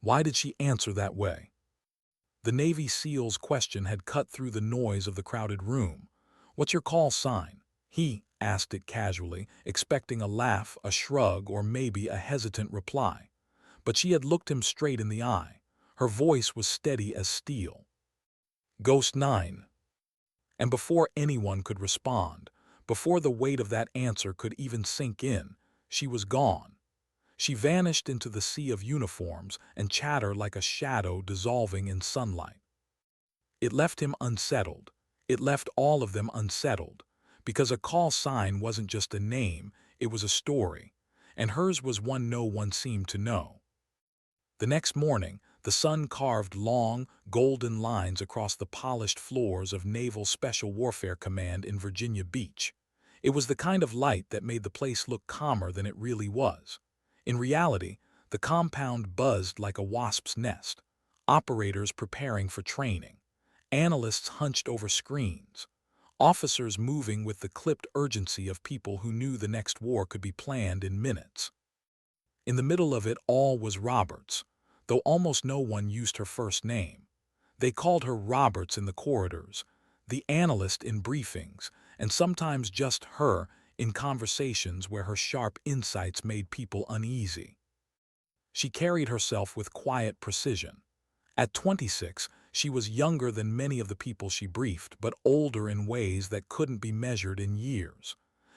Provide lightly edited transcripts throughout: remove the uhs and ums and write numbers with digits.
Why did she answer that way? The Navy SEAL's question had cut through the noise of the crowded room. "What's your call sign?" He asked it casually, expecting a laugh, a shrug, or maybe a hesitant reply. But she had looked him straight in the eye. Her voice was steady as steel. "Ghost 9." And before anyone could respond, before the weight of that answer could even sink in, she was gone. She vanished into the sea of uniforms and chatter like a shadow dissolving in sunlight. It left him unsettled. It left all of them unsettled, because a call sign wasn't just a name, it was a story, and hers was one no one seemed to know. The next morning, the sun carved long, golden lines across the polished floors of Naval Special Warfare Command in Virginia Beach. It was the kind of light that made the place look calmer than it really was. In reality, the compound buzzed like a wasp's nest, operators preparing for training, analysts hunched over screens, officers moving with the clipped urgency of people who knew the next war could be planned in minutes. In the middle of it all was Roberts, though almost no one used her first name. They called her Roberts in the corridors, the analyst in briefings, and sometimes just her in conversations where her sharp insights made people uneasy. She carried herself with quiet precision. At 26, she was younger than many of the people she briefed, but older in ways that couldn't be measured in years.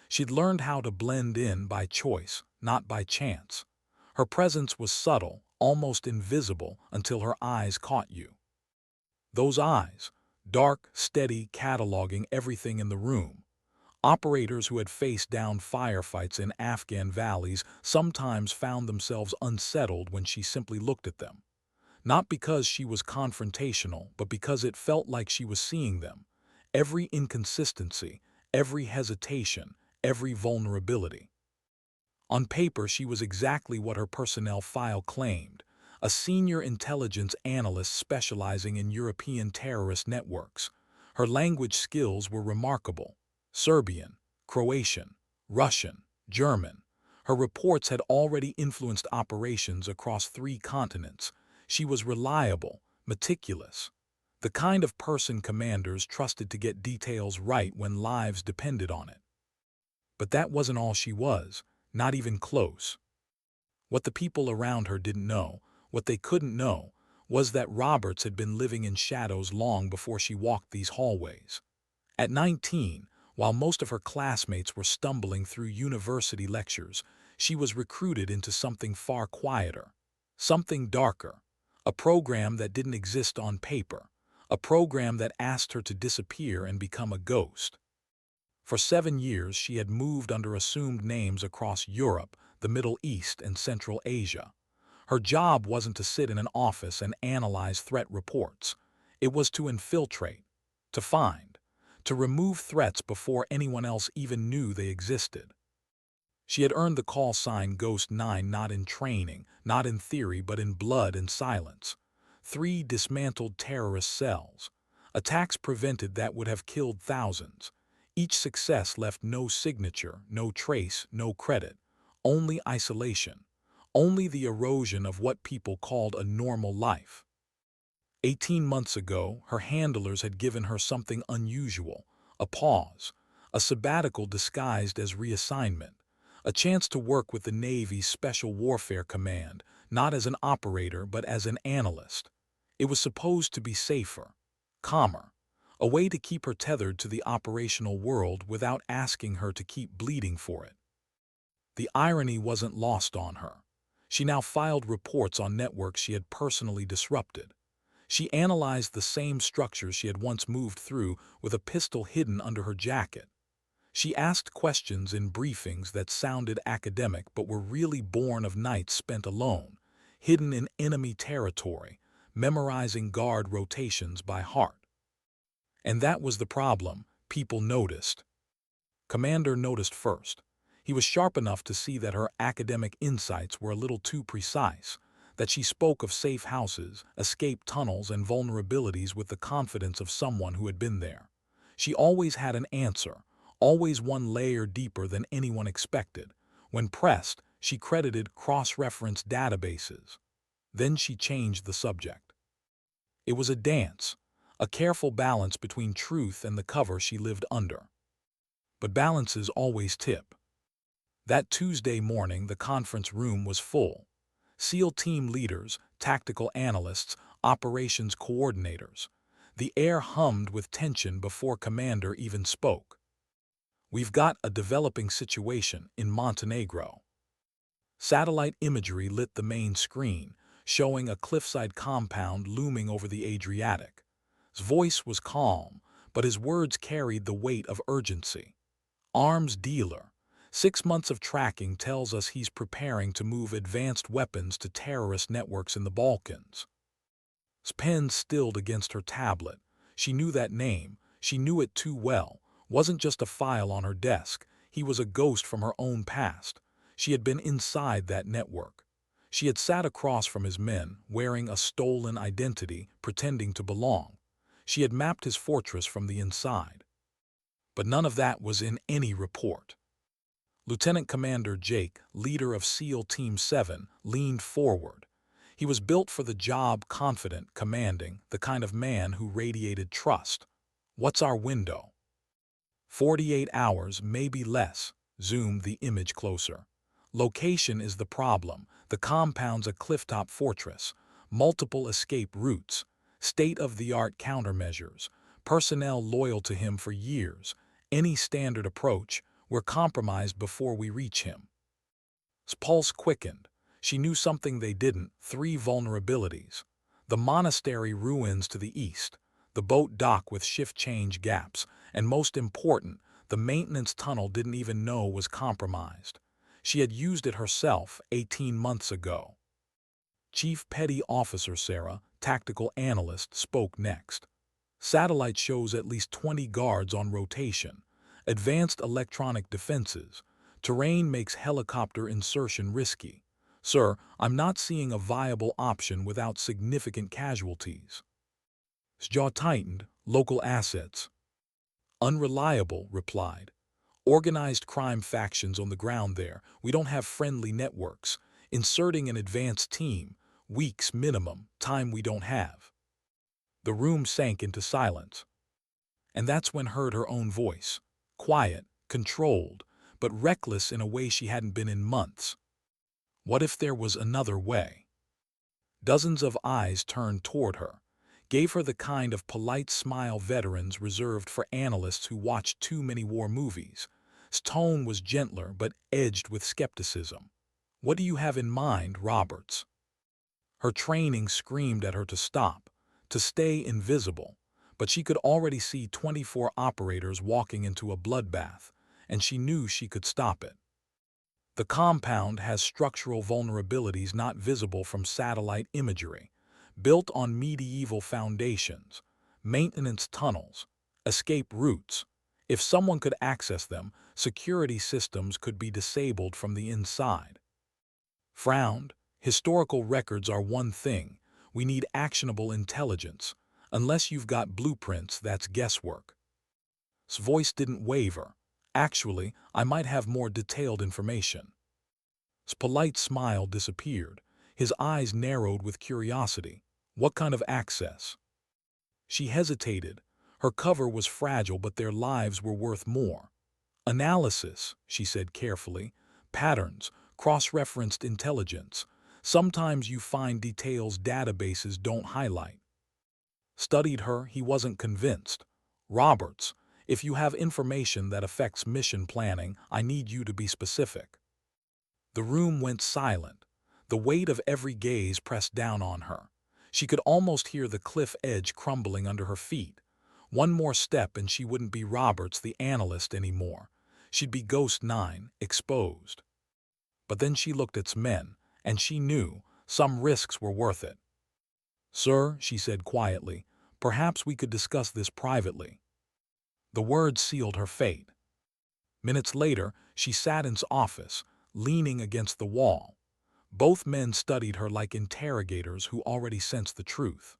She'd learned how to blend in by choice, not by chance. Her presence was subtle, almost invisible, until her eyes caught you. Those eyes, dark, steady, cataloging everything in the room. Operators who had faced down firefights in Afghan valleys sometimes found themselves unsettled when she simply looked at them. Not because she was confrontational, but because it felt like she was seeing them. Every inconsistency, every hesitation, every vulnerability. On paper, she was exactly what her personnel file claimed, a senior intelligence analyst specializing in European terrorist networks. Her language skills were remarkable. Serbian, Croatian, Russian, German. Her reports had already influenced operations across 3 continents. She was reliable, meticulous, the kind of person commanders trusted to get details right when lives depended on it. But that wasn't all she was, not even close. What the people around her didn't know, what they couldn't know, was that Roberts had been living in shadows long before she walked these hallways. At 19, while most of her classmates were stumbling through university lectures, she was recruited into something far quieter, something darker, a program that didn't exist on paper, a program that asked her to disappear and become a ghost. For 7 years, she had moved under assumed names across Europe, the Middle East, and Central Asia. Her job wasn't to sit in an office and analyze threat reports. It was to infiltrate, to find, to remove threats before anyone else even knew they existed. She had earned the call sign Ghost 9 not in training, not in theory, but in blood and silence. 3 dismantled terrorist cells. Attacks prevented that would have killed thousands. Each success left no signature, no trace, no credit. Only isolation. Only the erosion of what people called a normal life. 18 months ago, her handlers had given her something unusual, a pause, a sabbatical disguised as reassignment, a chance to work with the Navy's Special Warfare Command, not as an operator but as an analyst. It was supposed to be safer, calmer, a way to keep her tethered to the operational world without asking her to keep bleeding for it. The irony wasn't lost on her. She now filed reports on networks she had personally disrupted. She analyzed the same structures she had once moved through with a pistol hidden under her jacket. She asked questions in briefings that sounded academic but were really born of nights spent alone, hidden in enemy territory, memorizing guard rotations by heart. And that was the problem. People noticed. Commander noticed first. He was sharp enough to see that her academic insights were a little too precise, that she spoke of safe houses, escape tunnels, and vulnerabilities with the confidence of someone who had been there. She always had an answer, always one layer deeper than anyone expected. When pressed, she credited cross-reference databases. Then she changed the subject. It was a dance, a careful balance between truth and the cover she lived under. But balances always tip. That Tuesday morning, the conference room was full. SEAL team leaders, tactical analysts, operations coordinators. The air hummed with tension before Commander even spoke. "We've got a developing situation in Montenegro." Satellite imagery lit the main screen, showing a cliffside compound looming over the Adriatic. His voice was calm, but his words carried the weight of urgency. "Arms dealer. 6 months of tracking tells us he's preparing to move advanced weapons to terrorist networks in the Balkans." His pen stilled against her tablet. She knew that name. She knew it too well. Wasn't just a file on her desk. He was a ghost from her own past. She had been inside that network. She had sat across from his men, wearing a stolen identity, pretending to belong. She had mapped his fortress from the inside. But none of that was in any report. Lieutenant Commander Jake, leader of SEAL Team 7, leaned forward. He was built for the job, confident, commanding, the kind of man who radiated trust. "What's our window?" 48 hours, maybe less. Zoomed the image closer. Location is the problem. The compound's a clifftop fortress. Multiple escape routes. State-of-the-art countermeasures. Personnel loyal to him for years. Any standard approach, we're compromised before we reach him. His pulse quickened. She knew something they didn't: 3 vulnerabilities. The monastery ruins to the east, the boat dock with shift change gaps, and most important, the maintenance tunnel didn't even know was compromised. She had used it herself 18 months ago. Chief Petty Officer Sarah, tactical analyst, spoke next. "Satellite shows at least 20 guards on rotation. Advanced electronic defenses. Terrain makes helicopter insertion risky. Sir, I'm not seeing a viable option without significant casualties." His jaw tightened. "Local assets." "Unreliable," replied. "Organized crime factions on the ground there. We don't have friendly networks. Inserting an advanced team. Weeks minimum. Time we don't have." The room sank into silence. And that's when heard her own voice. Quiet, controlled, but reckless in a way she hadn't been in months. What if there was another way? Dozens of eyes turned toward her, gave her the kind of polite smile veterans reserved for analysts who watched too many war movies. His tone was gentler but edged with skepticism. "What do you have in mind, Roberts?" Her training screamed at her to stop, to stay invisible, but she could already see 24 operators walking into a bloodbath, and she knew she could stop it. "The compound has structural vulnerabilities not visible from satellite imagery, built on medieval foundations, maintenance tunnels, escape routes. If someone could access them, security systems could be disabled from the inside." Frowned. "Historical records are one thing. We need actionable intelligence. Unless you've got blueprints, that's guesswork." His voice didn't waver. "Actually, I might have more detailed information." His polite smile disappeared. His eyes narrowed with curiosity. "What kind of access?" She hesitated. Her cover was fragile, but their lives were worth more. "Analysis," she said carefully. "Patterns, cross-referenced intelligence. Sometimes you find details databases don't highlight." Studied her, he wasn't convinced. "Roberts, if you have information that affects mission planning, I need you to be specific." The room went silent. The weight of every gaze pressed down on her. She could almost hear the cliff edge crumbling under her feet. One more step and she wouldn't be Roberts the analyst anymore. She'd be Ghost 9, exposed. But then she looked at men, and she knew some risks were worth it. "Sir," she said quietly, "perhaps we could discuss this privately." The words sealed her fate. Minutes later, she sat in his office, leaning against the wall. Both men studied her like interrogators who already sensed the truth.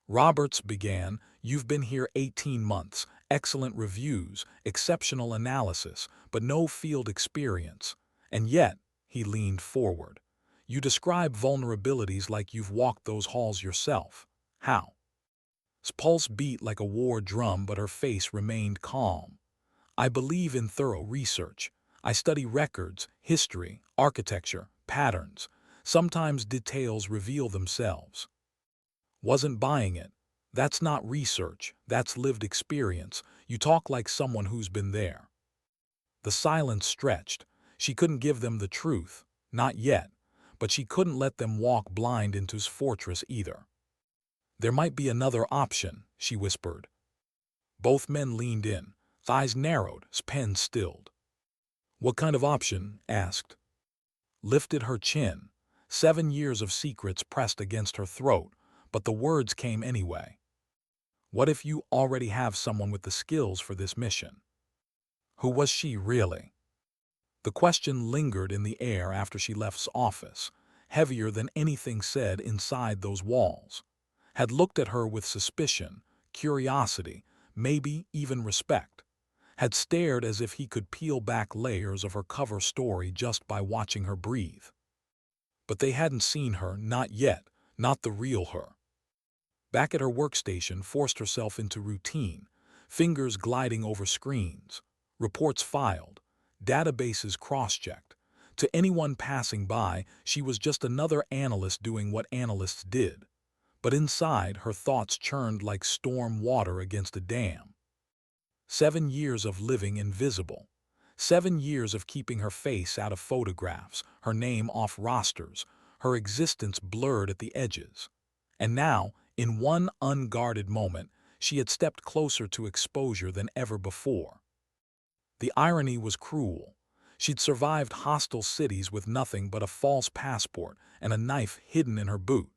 Roberts began, "You've been here 18 months, excellent reviews, exceptional analysis, but no field experience. And yet," he leaned forward, You describe vulnerabilities like you've walked those halls yourself. How? His pulse beat like a war drum, but her face remained calm. I believe in thorough research. I study records, history, architecture, patterns. Sometimes details reveal themselves. Wasn't buying it. That's not research, that's lived experience. You talk like someone who's been there. The silence stretched. She couldn't give them the truth, not yet, but she couldn't let them walk blind into his fortress either. There might be another option, she whispered. Both men leaned in, eyes narrowed, his pen stilled. What kind of option? Asked. Lifted her chin. 7 years of secrets pressed against her throat, but the words came anyway. What if you already have someone with the skills for this mission? Who was she really? The question lingered in the air after she left his office, heavier than anything said inside those walls. Had looked at her with suspicion, curiosity, maybe even respect. Had stared as if he could peel back layers of her cover story just by watching her breathe. But they hadn't seen her, not yet, not the real her. Back at her workstation, forced herself into routine, fingers gliding over screens, reports filed, databases cross-checked. To anyone passing by, she was just another analyst doing what analysts did. But inside, her thoughts churned like storm water against a dam. 7 years of living invisible. 7 years of keeping her face out of photographs, her name off rosters, her existence blurred at the edges. And now, in one unguarded moment, she had stepped closer to exposure than ever before. The irony was cruel. She'd survived hostile cities with nothing but a false passport and a knife hidden in her boot.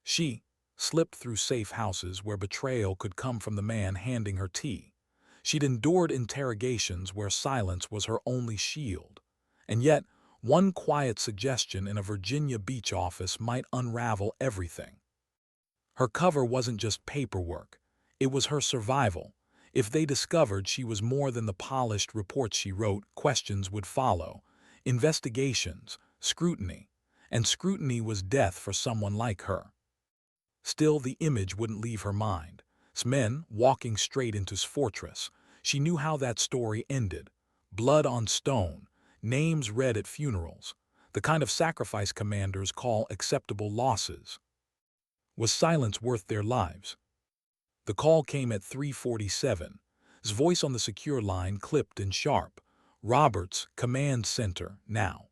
She slipped through safe houses where betrayal could come from the man handing her tea. She'd endured interrogations where silence was her only shield. And yet, one quiet suggestion in a Virginia Beach office might unravel everything. Her cover wasn't just paperwork. It was her survival. If they discovered she was more than the polished reports she wrote, questions would follow. Investigations, scrutiny. And scrutiny was death for someone like her. Still, the image wouldn't leave her mind. Men walking straight into his fortress. She knew how that story ended. Blood on stone, names read at funerals, the kind of sacrifice commanders call acceptable losses. Was silence worth their lives? The call came at 3:47. His voice on the secure line clipped and sharp. Roberts, command center, now.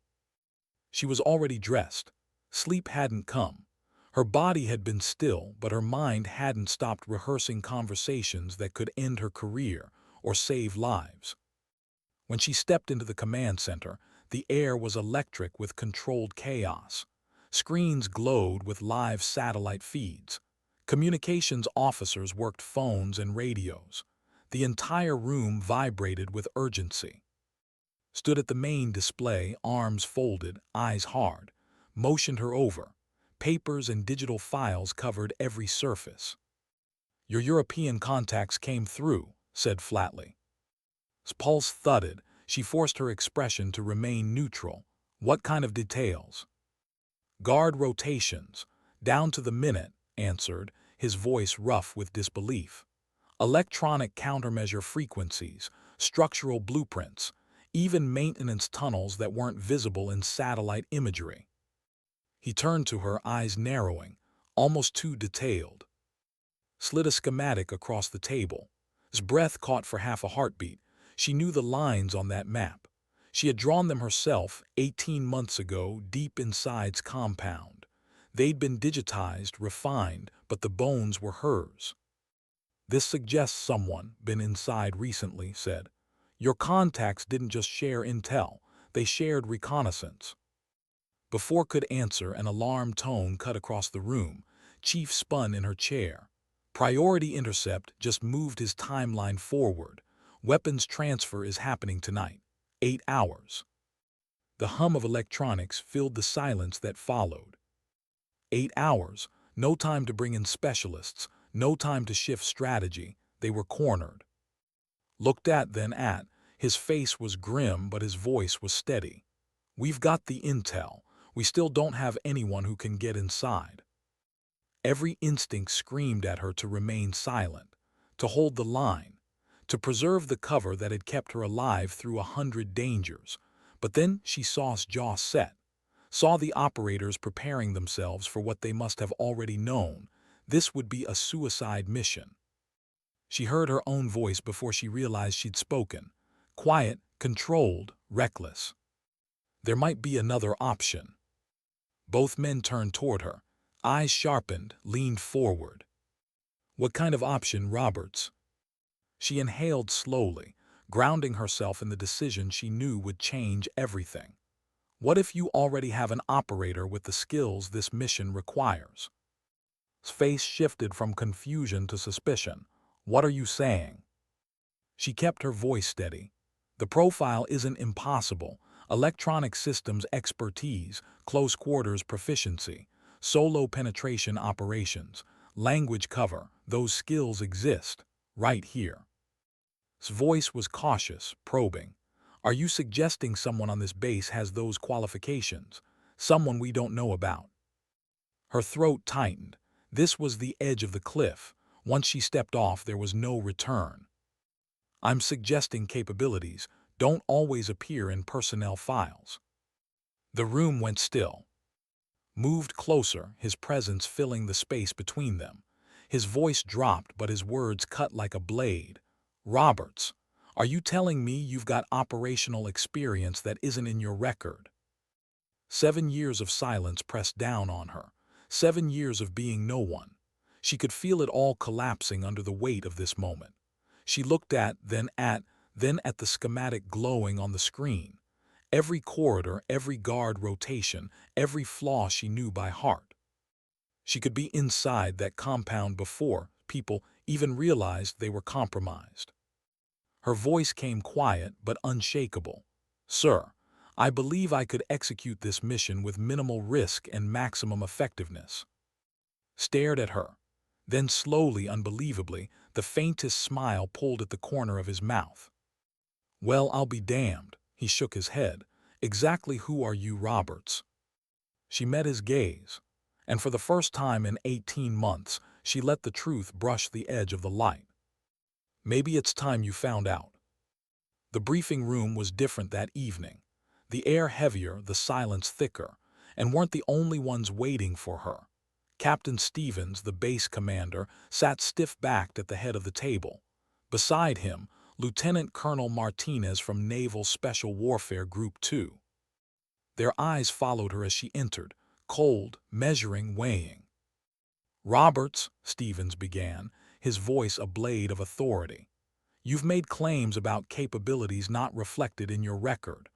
She was already dressed. Sleep hadn't come. Her body had been still, but her mind hadn't stopped rehearsing conversations that could end her career or save lives. When she stepped into the command center, the air was electric with controlled chaos. Screens glowed with live satellite feeds. Communications officers worked phones and radios. The entire room vibrated with urgency. Stood at the main display, arms folded, eyes hard, motioned her over. Papers and digital files covered every surface. Your European contacts came through, said flatly. His pulse thudded. She forced her expression to remain neutral. What kind of details? Guard rotations, down to the minute, answered, his voice rough with disbelief. Electronic countermeasure frequencies, structural blueprints, even maintenance tunnels that weren't visible in satellite imagery. He turned to her, eyes narrowing, almost too detailed. Slid a schematic across the table. His breath caught for half a heartbeat. She knew the lines on that map. She had drawn them herself 18 months ago deep inside's compound. They'd been digitized, refined, but the bones were hers. This suggests someone been inside recently, said. Your contacts didn't just share intel, they shared reconnaissance. Before could answer, an alarmed tone cut across the room. Chief spun in her chair. Priority intercept just moved his timeline forward. Weapons transfer is happening tonight. 8 hours. The hum of electronics filled the silence that followed. 8 hours. No time to bring in specialists. No time to shift strategy. They were cornered. Looked at, then at. His face was grim, but his voice was steady. We've got the intel. We still don't have anyone who can get inside. Every instinct screamed at her to remain silent, to hold the line, to preserve the cover that had kept her alive through 100 dangers. But then she saw his jaw set, saw the operators preparing themselves for what they must have already known. This would be a suicide mission. She heard her own voice before she realized she'd spoken. Quiet, controlled, reckless. There might be another option. Both men turned toward her, eyes sharpened, leaned forward. What kind of option, Roberts? She inhaled slowly, grounding herself in the decision she knew would change everything. What if you already have an operator with the skills this mission requires? His face shifted from confusion to suspicion. What are you saying? She kept her voice steady. The profile isn't impossible. Electronic systems expertise, close quarters proficiency, solo penetration operations, language cover, those skills exist, right here. His voice was cautious, probing. Are you suggesting someone on this base has those qualifications? Someone we don't know about? Her throat tightened. This was the edge of the cliff. Once she stepped off, there was no return. I'm suggesting capabilities don't always appear in personnel files. The room went still. Moved closer, his presence filling the space between them. His voice dropped, but his words cut like a blade. Roberts, are you telling me you've got operational experience that isn't in your record? 7 years of silence pressed down on her. 7 years of being no one. She could feel it all collapsing under the weight of this moment. She looked then at the schematic glowing on the screen. Every corridor, every guard rotation, every flaw she knew by heart. She could be inside that compound before people even realized they were compromised. Her voice came quiet but unshakable. Sir, I believe I could execute this mission with minimal risk and maximum effectiveness. Stared at her. Then slowly, unbelievably, the faintest smile pulled at the corner of his mouth. Well, I'll be damned. He shook his head. Exactly who are you, Roberts? She met his gaze, and for the first time in 18 months, she let the truth brush the edge of the light. Maybe it's time you found out. The briefing room was different that evening. The air heavier, the silence thicker, and weren't the only ones waiting for her. Captain Stevens, the base commander, sat stiff-backed at the head of the table. Beside him, Lieutenant Colonel Martinez from Naval Special Warfare Group 2. Their eyes followed her as she entered, cold, measuring, weighing. Roberts, Stevens began, his voice a blade of authority. You've made claims about capabilities not reflected in your record.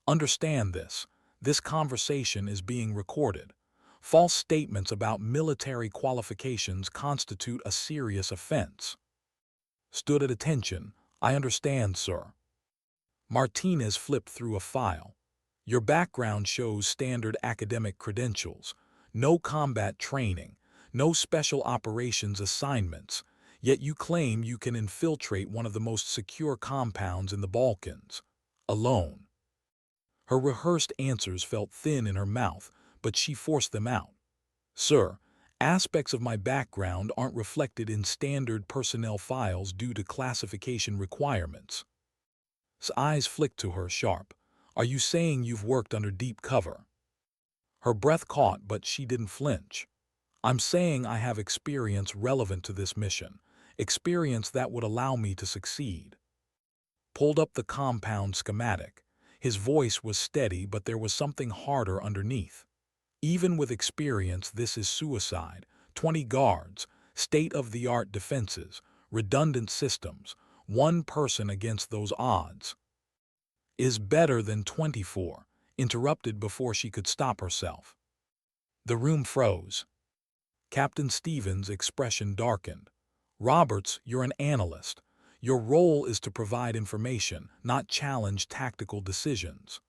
Understand this. This conversation is being recorded. False statements about military qualifications constitute a serious offense. Stood at attention. I understand, sir. Martinez flipped through a file. Your background shows standard academic credentials, no combat training, no special operations assignments, yet you claim you can infiltrate one of the most secure compounds in the Balkans, alone. Her rehearsed answers felt thin in her mouth, but she forced them out. Sir, aspects of my background aren't reflected in standard personnel files due to classification requirements. His eyes flicked to her, sharp. Are you saying you've worked under deep cover? Her breath caught, but she didn't flinch. I'm saying I have experience relevant to this mission, experience that would allow me to succeed. Pulled up the compound schematic. His voice was steady, but there was something harder underneath. Even with experience, this is suicide. 20 guards, state-of-the-art defenses, redundant systems, one person against those odds. Is better than 24, interrupted before she could stop herself. The room froze. Captain Stevens' expression darkened. Roberts, you're an analyst. Your role is to provide information, not challenge tactical decisions.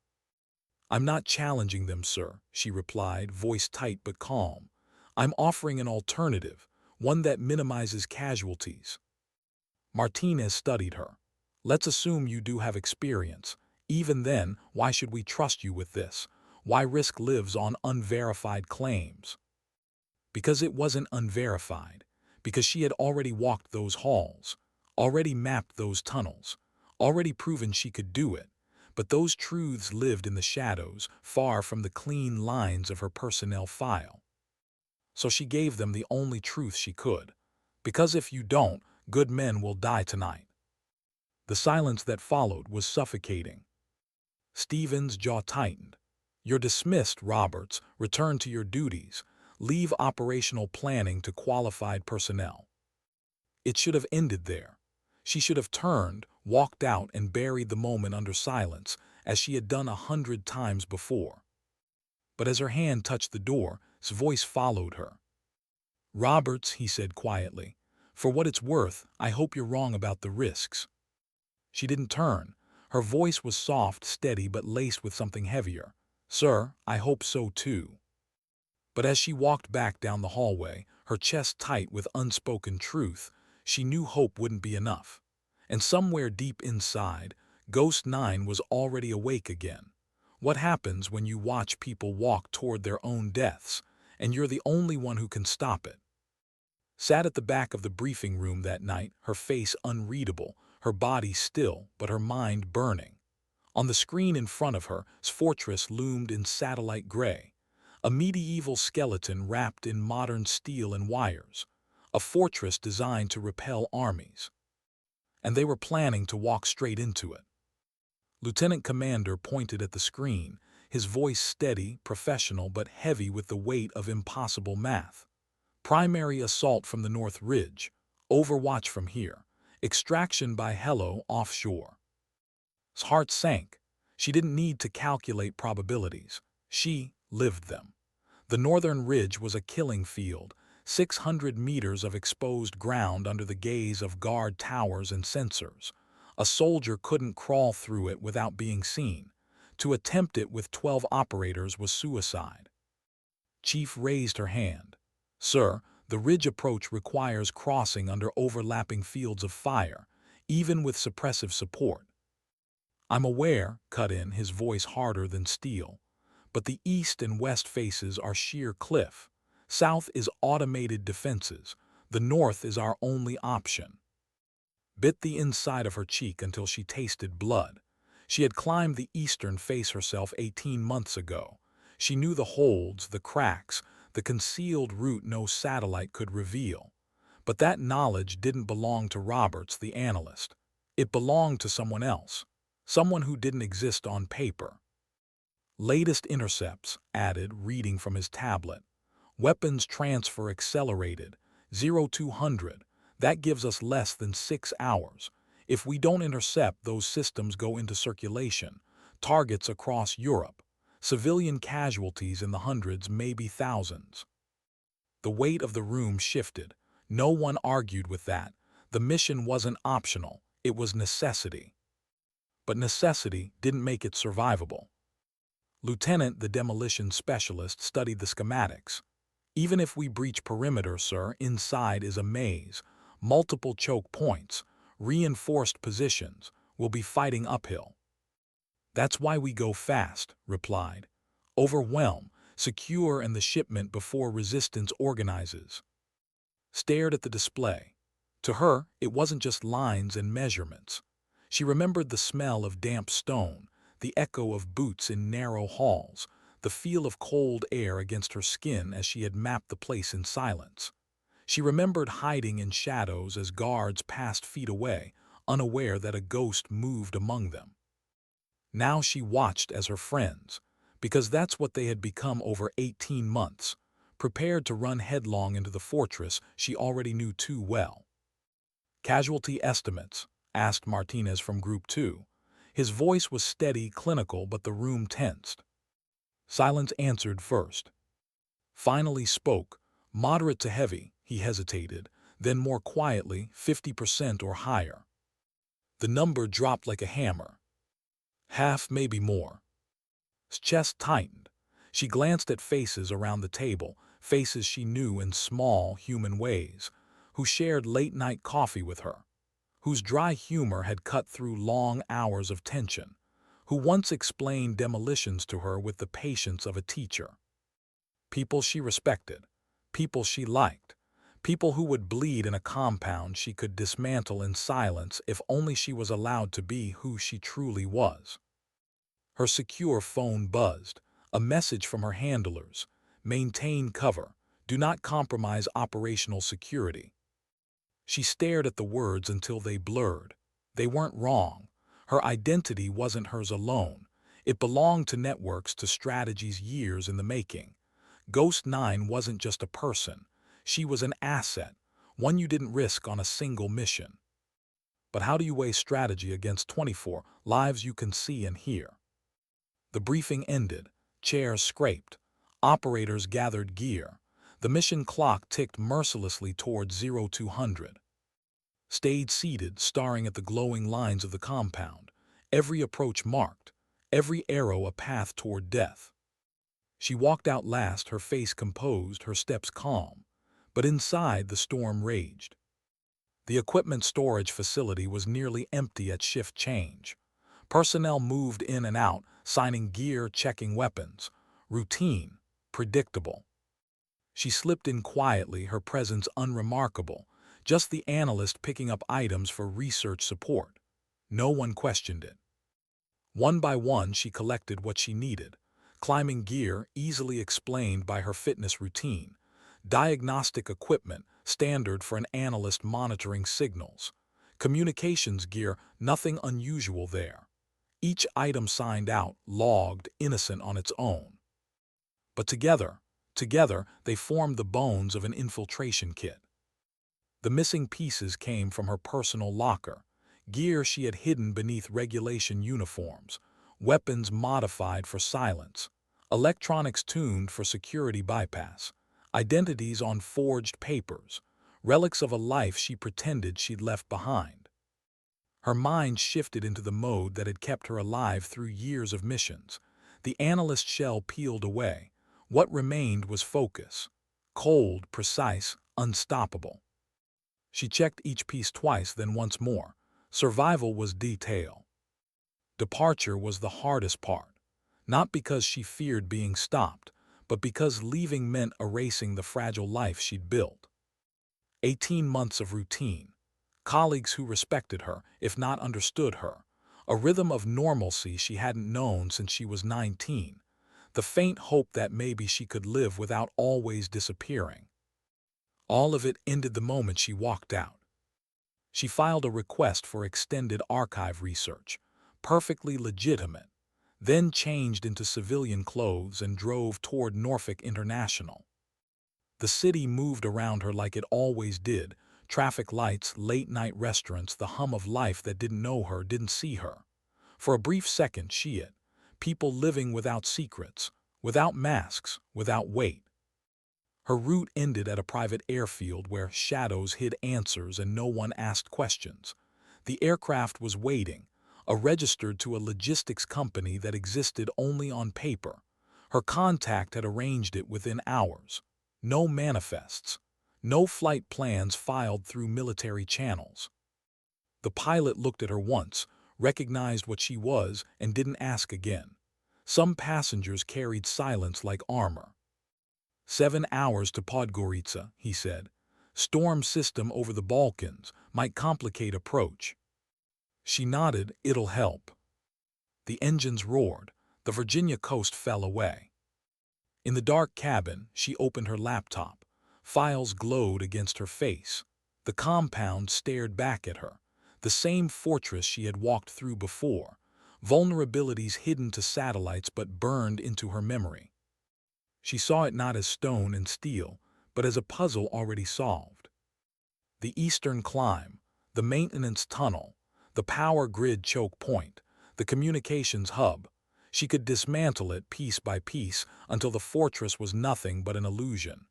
I'm not challenging them, sir, she replied, voice tight but calm. I'm offering an alternative, one that minimizes casualties. Martinez studied her. Let's assume you do have experience. Even then, why should we trust you with this? Why risk lives on unverified claims? Because it wasn't unverified. Because she had already walked those halls, already mapped those tunnels, already proven she could do it. But those truths lived in the shadows, far from the clean lines of her personnel file. So she gave them the only truth she could. Because if you don't, good men will die tonight. The silence that followed was suffocating. Stephen's jaw tightened. You're dismissed, Roberts. Return to your duties. Leave operational planning to qualified personnel. It should have ended there. She should have turned, walked out, and buried the moment under silence, as she had done 100 times before. But as her hand touched the door, his voice followed her. Roberts, he said quietly, for what it's worth, I hope you're wrong about the risks. She didn't turn. Her voice was soft, steady, but laced with something heavier. Sir, I hope so too. But as she walked back down the hallway, her chest tight with unspoken truth, she knew hope wouldn't be enough. And somewhere deep inside, Ghost 9 was already awake again. What happens when you watch people walk toward their own deaths, and you're the only one who can stop it? Sat at the back of the briefing room that night, her face unreadable, her body still, but her mind burning. On the screen in front of her, his fortress loomed in satellite gray. A medieval skeleton wrapped in modern steel and wires. A fortress designed to repel armies. And they were planning to walk straight into it. Lieutenant Commander pointed at the screen, his voice steady, professional, but heavy with the weight of impossible math. Primary assault from the North Ridge. Overwatch from here. Extraction by Hello offshore. His heart sank. She didn't need to calculate probabilities. She lived them. The northern ridge was a killing field, 600 meters of exposed ground under the gaze of guard towers and sensors. A soldier couldn't crawl through it without being seen. To attempt it with 12 operators was suicide. Chief raised her hand. Sir, the ridge approach requires crossing under overlapping fields of fire, even with suppressive support. I'm aware, cut in, his voice harder than steel. But the east and west faces are sheer cliff. South is automated defenses. The north is our only option. Bit the inside of her cheek until she tasted blood. She had climbed the eastern face herself 18 months ago. She knew the holds, the cracks, the concealed route no satellite could reveal. But that knowledge didn't belong to Roberts, the analyst. It belonged to someone else. Someone who didn't exist on paper. Latest intercepts, added, reading from his tablet. Weapons transfer accelerated, 0200. That gives us less than 6 hours. If we don't intercept, those systems go into circulation. Targets across Europe. Civilian casualties in the hundreds, maybe thousands. The weight of the room shifted. No one argued with that. The mission wasn't optional. It was necessity. But necessity didn't make it survivable. Lieutenant, the demolition specialist, studied the schematics. Even if we breach perimeter, sir, inside is a maze. Multiple choke points, reinforced positions. We'll be fighting uphill. That's why we go fast, replied. Overwhelm, secure and the shipment before resistance organizes. Stared at the display. To her, it wasn't just lines and measurements. She remembered the smell of damp stone, the echo of boots in narrow halls, the feel of cold air against her skin as she had mapped the place in silence. She remembered hiding in shadows as guards passed feet away, unaware that a ghost moved among them. Now she watched as her friends, because that's what they had become over 18 months, prepared to run headlong into the fortress she already knew too well. Casualty estimates, asked Martinez from Group 2. His voice was steady, clinical, but the room tensed. Silence answered first. Finally spoke, moderate to heavy, he hesitated, then more quietly, 50% or higher. The number dropped like a hammer. Half, maybe more. His chest tightened. She glanced at faces around the table, faces she knew in small, human ways, who shared late-night coffee with her, whose dry humor had cut through long hours of tension, who once explained demolitions to her with the patience of a teacher. People she respected, people she liked, people who would bleed in a compound she could dismantle in silence if only she was allowed to be who she truly was. Her secure phone buzzed, a message from her handlers: maintain cover, do not compromise operational security. She stared at the words until they blurred. They weren't wrong. Her identity wasn't hers alone. It belonged to networks, to strategies years in the making. Ghost 9 wasn't just a person. She was an asset, one you didn't risk on a single mission. But how do you weigh strategy against 24 lives you can see and hear? The briefing ended. Chairs scraped. Operators gathered gear. The mission clock ticked mercilessly toward 0200. Stayed seated, staring at the glowing lines of the compound, every approach marked, every arrow a path toward death. She walked out last, her face composed, her steps calm. But inside, the storm raged. The equipment storage facility was nearly empty at shift change. Personnel moved in and out, signing gear, checking weapons. Routine, predictable. She slipped in quietly, her presence unremarkable, just the analyst picking up items for research support. No one questioned it. One by one, she collected what she needed. Climbing gear, easily explained by her fitness routine. Diagnostic equipment, standard for an analyst monitoring signals. Communications gear, nothing unusual there. Each item signed out, logged, innocent on its own. But together, they formed the bones of an infiltration kit. The missing pieces came from her personal locker, gear she had hidden beneath regulation uniforms, weapons modified for silence, electronics tuned for security bypass, identities on forged papers, relics of a life she pretended she'd left behind. Her mind shifted into the mode that had kept her alive through years of missions. The analyst shell peeled away. What remained was focus. Cold, precise, unstoppable. She checked each piece twice, then once more. Survival was detail. Departure was the hardest part. Not because she feared being stopped, but because leaving meant erasing the fragile life she'd built. 18 months of routine. Colleagues who respected her, if not understood her. A rhythm of normalcy she hadn't known since she was 19. The faint hope that maybe she could live without always disappearing. All of it ended the moment she walked out. She filed a request for extended archive research, perfectly legitimate, then changed into civilian clothes and drove toward Norfolk International. The city moved around her like it always did. Traffic lights, late-night restaurants, the hum of life that didn't know her, didn't see her. For a brief second, people living without secrets, without masks, without weight. Her route ended at a private airfield where shadows hid answers and no one asked questions. The aircraft was waiting, registered to a logistics company that existed only on paper. Her contact had arranged it within hours. No manifests, no flight plans filed through military channels. The pilot looked at her once, recognized what she was, and didn't ask again. Some passengers carried silence like armor. 7 hours to Podgorica, he said. Storm system over the Balkans, might complicate approach. She nodded, it'll help. The engines roared. The Virginia coast fell away. In the dark cabin, she opened her laptop. Files glowed against her face. The compound stared back at her. The same fortress she had walked through before. Vulnerabilities hidden to satellites but burned into her memory. She saw it not as stone and steel, but as a puzzle already solved. The eastern climb, the maintenance tunnel, the power grid choke point, the communications hub. She could dismantle it piece by piece until the fortress was nothing but an illusion.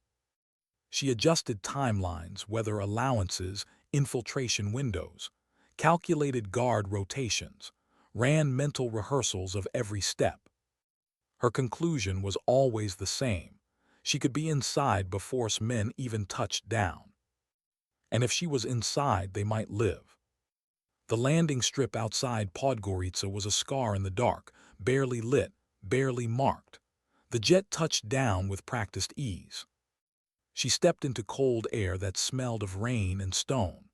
She adjusted timelines, weather allowances, infiltration windows, calculated guard rotations, ran mental rehearsals of every step. Her conclusion was always the same. She could be inside before men even touched down. And if she was inside, they might live. The landing strip outside Podgorica was a scar in the dark, barely lit, barely marked. The jet touched down with practiced ease. She stepped into cold air that smelled of rain and stone.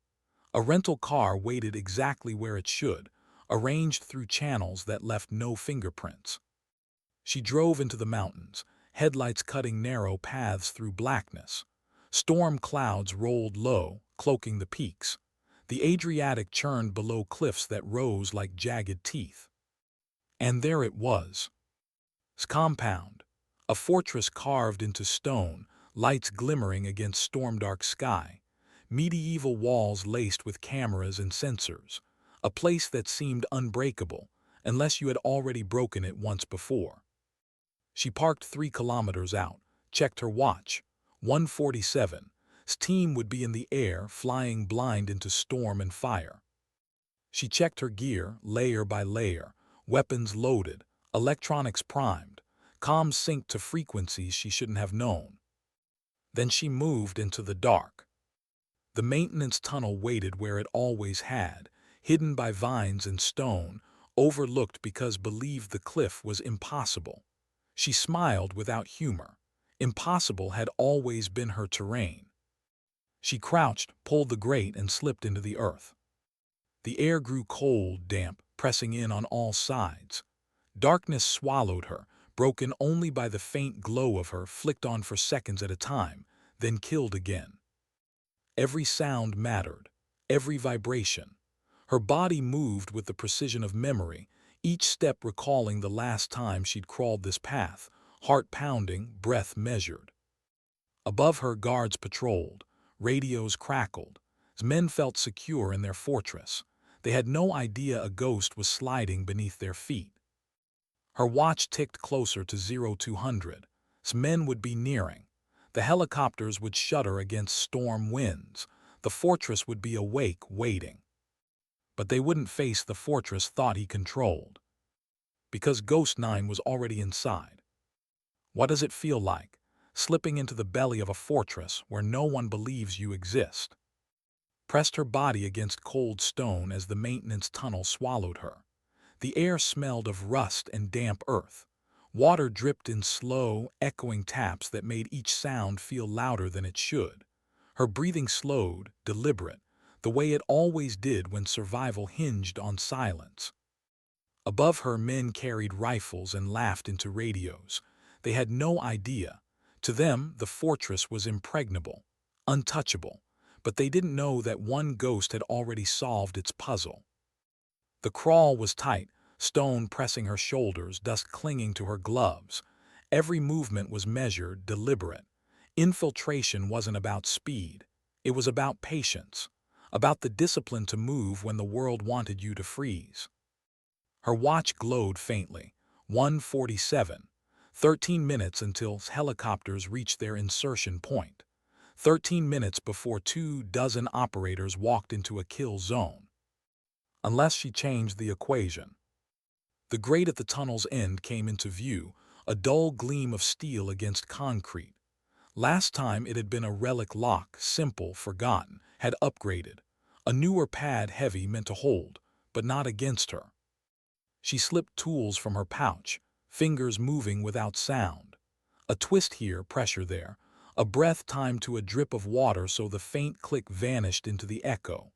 A rental car waited exactly where it should, arranged through channels that left no fingerprints. She drove into the mountains, headlights cutting narrow paths through blackness. Storm clouds rolled low, cloaking the peaks. The Adriatic churned below cliffs that rose like jagged teeth. And there it was. Compound, a fortress carved into stone, lights glimmering against storm-dark sky, medieval walls laced with cameras and sensors, a place that seemed unbreakable, unless you had already broken it once before. She parked 3 kilometers out, checked her watch. 1:47. Steam would be in the air, flying blind into storm and fire. She checked her gear, layer by layer, weapons loaded, electronics primed, comms synced to frequencies she shouldn't have known. Then she moved into the dark. The maintenance tunnel waited where it always had, hidden by vines and stone, overlooked because believed the cliff was impossible. She smiled without humor. Impossible had always been her terrain. She crouched, pulled the grate, and slipped into the earth. The air grew cold, damp, pressing in on all sides. Darkness swallowed her, broken only by the faint glow of her, flicked on for seconds at a time, then killed again. Every sound mattered, every vibration. Her body moved with the precision of memory, each step recalling the last time she'd crawled this path, heart pounding, breath measured. Above her, guards patrolled, radios crackled. Men felt secure in their fortress. They had no idea a ghost was sliding beneath their feet. Her watch ticked closer to 0200. Men would be nearing. The helicopters would shudder against storm winds. The fortress would be awake, waiting. But they wouldn't face the fortress thought he controlled. Because Ghost 9 was already inside. What does it feel like, slipping into the belly of a fortress where no one believes you exist? Pressed her body against cold stone as the maintenance tunnel swallowed her. The air smelled of rust and damp earth. Water dripped in slow, echoing taps that made each sound feel louder than it should. Her breathing slowed, deliberate, the way it always did when survival hinged on silence. Above her, men carried rifles and laughed into radios. They had no idea. To them, the fortress was impregnable, untouchable, but they didn't know that one ghost had already solved its puzzle. The crawl was tight, stone pressing her shoulders, dust clinging to her gloves. Every movement was measured, deliberate. Infiltration wasn't about speed. It was about patience, about the discipline to move when the world wanted you to freeze. Her watch glowed faintly. 1:47. 13 minutes until helicopters reached their insertion point. 13 minutes before 24 operators walked into a kill zone. Unless she changed the equation. The grate at the tunnel's end came into view, a dull gleam of steel against concrete. Last time it had been a relic lock, simple, forgotten, had upgraded. A newer pad, heavy, meant to hold, but not against her. She slipped tools from her pouch, fingers moving without sound. A twist here, pressure there, a breath timed to a drip of water so the faint click vanished into the echo.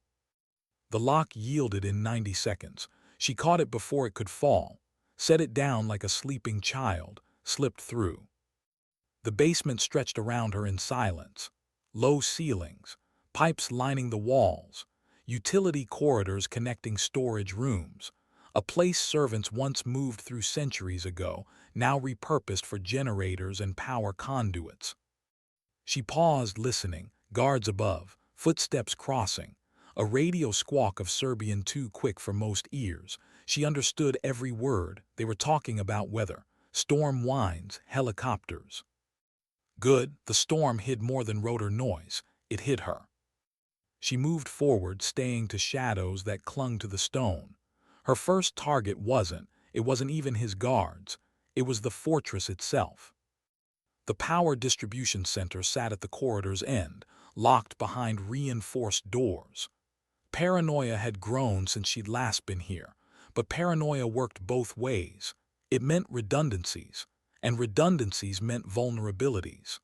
The lock yielded in 90 seconds. She caught it before it could fall, set it down like a sleeping child, slipped through. The basement stretched around her in silence. Low ceilings, pipes lining the walls, utility corridors connecting storage rooms. A place servants once moved through centuries ago, now repurposed for generators and power conduits. She paused, listening, guards above, footsteps crossing. A radio squawk of Serbian too quick for most ears. She understood every word. They were talking about weather, storm winds, helicopters. Good, the storm hid more than rotor noise. It hid her. She moved forward, staying to shadows that clung to the stone. Her first target wasn't even his guards. It was the fortress itself. The power distribution center sat at the corridor's end, locked behind reinforced doors. paranoia had grown since she'd last been here, but paranoia worked both ways. It meant redundancies, and redundancies meant vulnerabilities.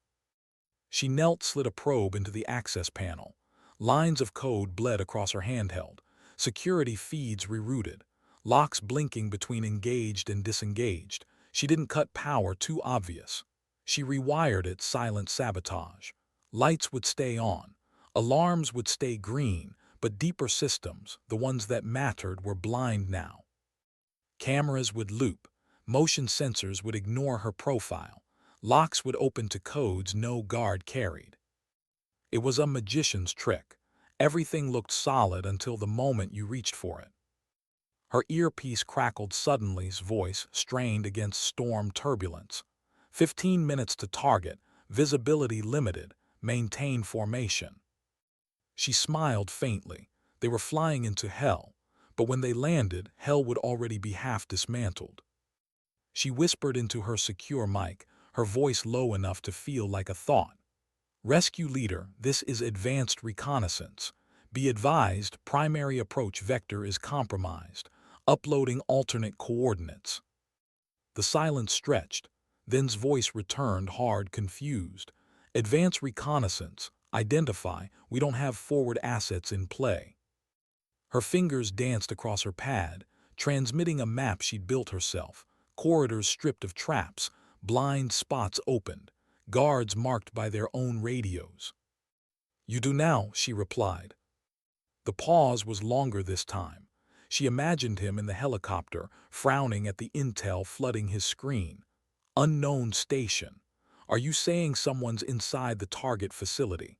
She knelt, slid a probe into the access panel. Lines of code bled across her handheld, security feeds rerouted, locks blinking between engaged and disengaged. She didn't cut power too obvious. She rewired it, silent sabotage. Lights would stay on, alarms would stay green, but deeper systems, the ones that mattered, were blind now. Cameras would loop, motion sensors would ignore her profile, locks would open to codes no guard carried. It was a magician's trick. Everything looked solid until the moment you reached for it. Her earpiece crackled suddenly, his voice strained against storm turbulence. 15 minutes to target, visibility limited, maintain formation. She smiled faintly. They were flying into hell, but when they landed, hell would already be half dismantled. She whispered into her secure mic, her voice low enough to feel like a thought. Rescue leader, this is advanced reconnaissance. Be advised, primary approach vector is compromised. Uploading alternate coordinates. The silence stretched. Then's voice returned, hard, confused. Advance reconnaissance. Identify, we don't have forward assets in play. Her fingers danced across her pad, transmitting a map she'd built herself. Corridors stripped of traps, blind spots opened, guards marked by their own radios. You do now, she replied. The pause was longer this time. She imagined him in the helicopter, frowning at the intel flooding his screen. Unknown station. Are you saying someone's inside the target facility?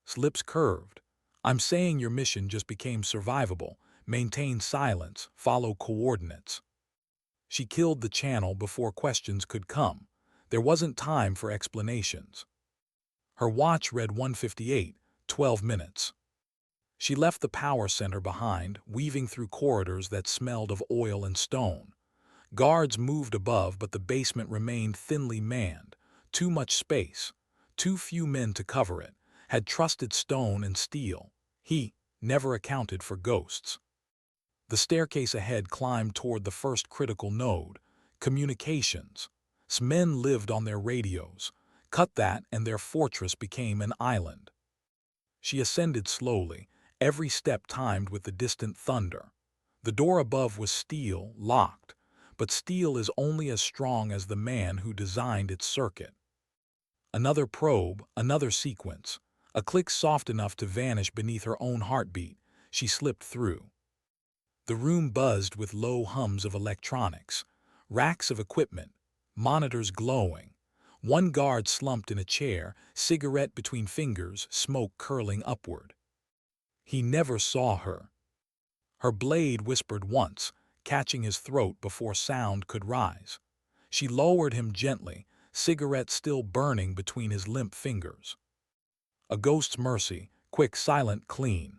His lips curved. I'm saying your mission just became survivable. Maintain silence, follow coordinates. She killed the channel before questions could come. There wasn't time for explanations. Her watch read 1:58, 12 minutes. She left the power center behind, weaving through corridors that smelled of oil and stone. Guards moved above, but the basement remained thinly manned. Too much space, too few men to cover it, had trusted stone and steel. He never accounted for ghosts. The staircase ahead climbed toward the first critical node, communications. Men lived on their radios. Cut that and their fortress became an island. She ascended slowly, every step timed with the distant thunder. The door above was steel, locked, but steel is only as strong as the man who designed its circuit. Another probe, another sequence. A click soft enough to vanish beneath her own heartbeat. She slipped through. The room buzzed with low hums of electronics, racks of equipment, monitors glowing. One guard slumped in a chair, cigarette between fingers, smoke curling upward. He never saw her. Her blade whispered once, catching his throat before sound could rise. She lowered him gently, cigarette still burning between his limp fingers. A ghost's mercy, quick, silent, clean.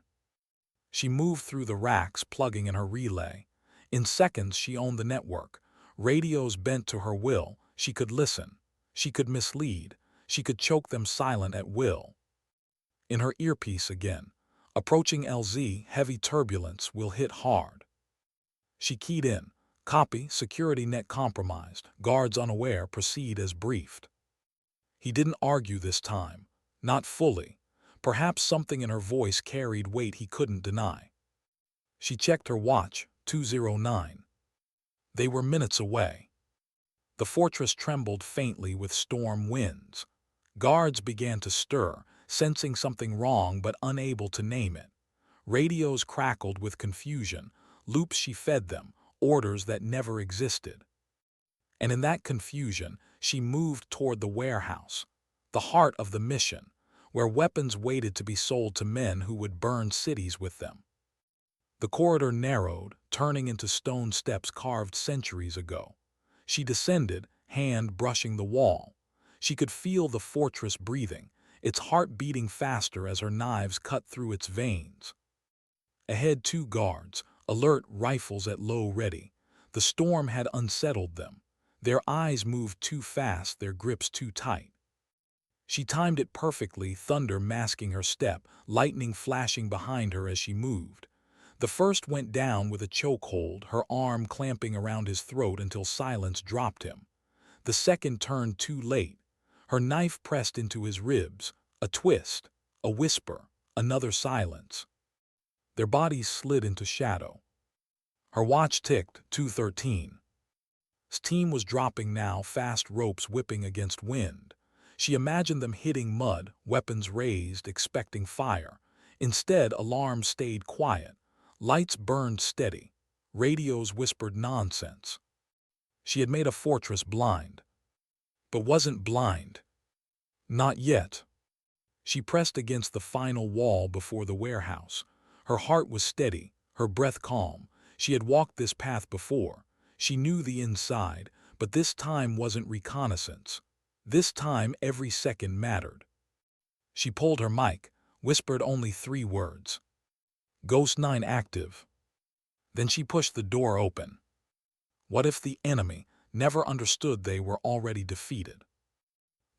She moved through the racks, plugging in her relay. In seconds, she owned the network. Radios bent to her will. She could listen. She could mislead. She could choke them silent at will. In her earpiece again. Approaching LZ, heavy turbulence will hit hard. She keyed in. Copy, security net compromised. Guards unaware, proceed as briefed. He didn't argue this time. Not fully. Perhaps something in her voice carried weight he couldn't deny. She checked her watch, 2:09. They were minutes away. The fortress trembled faintly with storm winds. Guards began to stir, sensing something wrong but unable to name it. Radios crackled with confusion, loops she fed them, orders that never existed. And in that confusion, she moved toward the warehouse, the heart of the mission, where weapons waited to be sold to men who would burn cities with them. The corridor narrowed, turning into stone steps carved centuries ago. She descended, hand brushing the wall. She could feel the fortress breathing, its heart beating faster as her knives cut through its veins. Ahead, 2 guards, alert, rifles at low ready. The storm had unsettled them. Their eyes moved too fast, their grips too tight. She timed it perfectly, thunder masking her step, lightning flashing behind her as she moved. The first went down with a chokehold, her arm clamping around his throat until silence dropped him. The second turned too late. Her knife pressed into his ribs, a twist, a whisper, another silence. Their bodies slid into shadow. Her watch ticked, 2:13. Steam was dropping now, fast ropes whipping against wind. She imagined them hitting mud, weapons raised, expecting fire. Instead, alarms stayed quiet. Lights burned steady. Radios whispered nonsense. She had made a fortress blind. But wasn't blind. Not yet. She pressed against the final wall before the warehouse. Her heart was steady, her breath calm. She had walked this path before. She knew the inside, but this time wasn't reconnaissance. This time every second mattered. She pulled her mic, whispered only 3 words. Ghost 9 active. Then she pushed the door open. What if the enemy never understood they were already defeated?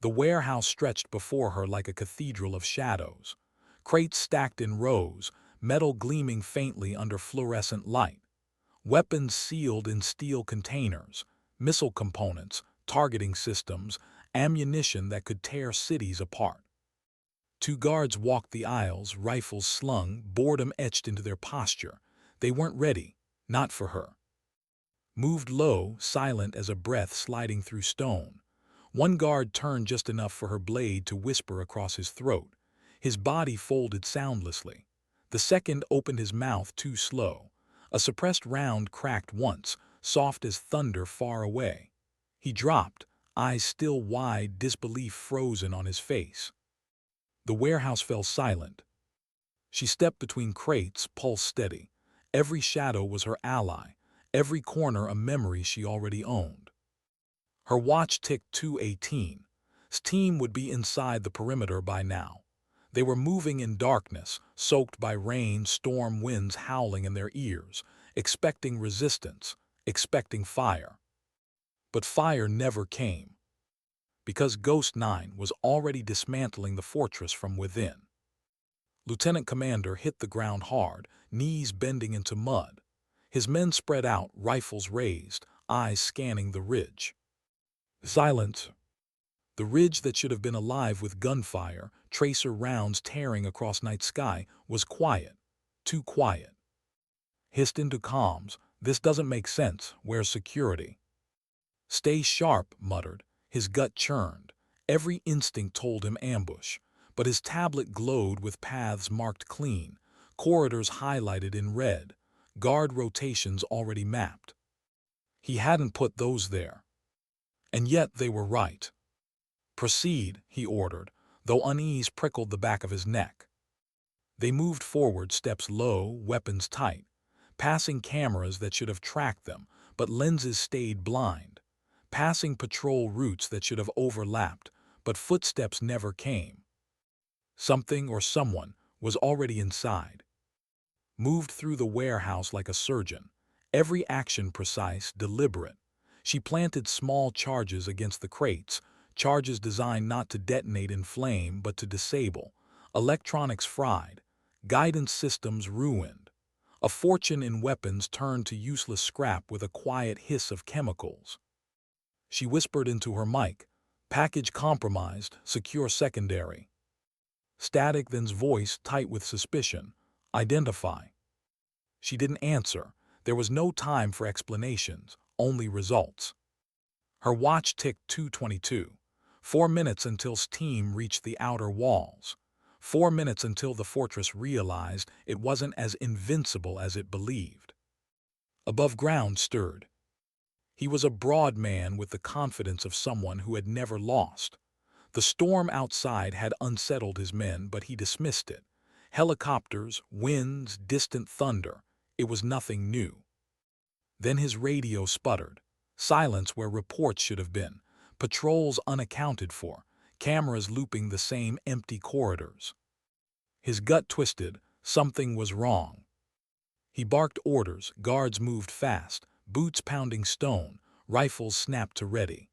The warehouse stretched before her like a cathedral of shadows. Crates stacked in rows, metal gleaming faintly under fluorescent light. Weapons sealed in steel containers, missile components, targeting systems, ammunition that could tear cities apart. 2 guards walked the aisles, rifles slung, boredom etched into their posture. They weren't ready, not for her. Moved low, silent as a breath sliding through stone. One guard turned just enough for her blade to whisper across his throat. His body folded soundlessly. The second opened his mouth too slow. A suppressed round cracked once, soft as thunder far away. He dropped, eyes still wide, disbelief frozen on his face. The warehouse fell silent. She stepped between crates, pulse steady. Every shadow was her ally, every corner a memory she already owned. Her watch ticked 2:18. Steam would be inside the perimeter by now. They were moving in darkness, soaked by rain, storm winds howling in their ears, expecting resistance, expecting fire. But fire never came, because Ghost 9 was already dismantling the fortress from within. Lieutenant Commander hit the ground hard, knees bending into mud. His men spread out, rifles raised, eyes scanning the ridge. Silence. The ridge that should have been alive with gunfire, tracer rounds tearing across night sky, was quiet. Too quiet. Hissed into comms. This doesn't make sense. Where's security? Stay sharp, muttered. His gut churned. Every instinct told him ambush. But his tablet glowed with paths marked clean, corridors highlighted in red, guard rotations already mapped. He hadn't put those there. And yet they were right. Proceed, he ordered, though unease prickled the back of his neck. They moved forward, steps low, weapons tight, passing cameras that should have tracked them, but lenses stayed blind, passing patrol routes that should have overlapped, but footsteps never came. Something or someone was already inside. Moved through the warehouse like a surgeon, every action precise, deliberate. She planted small charges against the crates, charges designed not to detonate in flame but to disable. Electronics fried, guidance systems ruined. A fortune in weapons turned to useless scrap with a quiet hiss of chemicals. She whispered into her mic, package compromised, secure secondary. Static, then's voice tight with suspicion, identify. She didn't answer. There was no time for explanations, only results. Her watch ticked 2:22. 4 minutes until steam reached the outer walls. 4 minutes until the fortress realized it wasn't as invincible as it believed. Above ground stirred. He was a broad man with the confidence of someone who had never lost. The storm outside had unsettled his men, but he dismissed it. Helicopters, winds, distant thunder. It was nothing new. Then his radio sputtered. Silence where reports should have been. Patrols unaccounted for. Cameras looping the same empty corridors. His gut twisted. Something was wrong. He barked orders. Guards moved fast. Boots pounding stone. Rifles snapped to ready.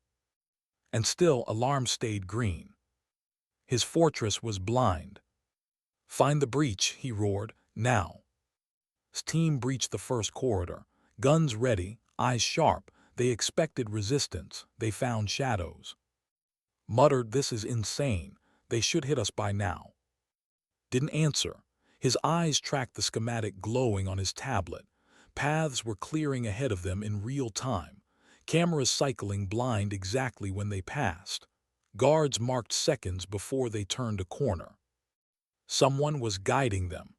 And still alarms stayed green. His fortress was blind. "Find the breach," he roared, "now." His team breached the first corridor. Guns ready, eyes sharp, they expected resistance, they found shadows. Muttered, "This is insane. They should hit us by now." Didn't answer. His eyes tracked the schematic glowing on his tablet. Paths were clearing ahead of them in real time. Cameras cycling blind exactly when they passed. Guards marked seconds before they turned a corner. Someone was guiding them.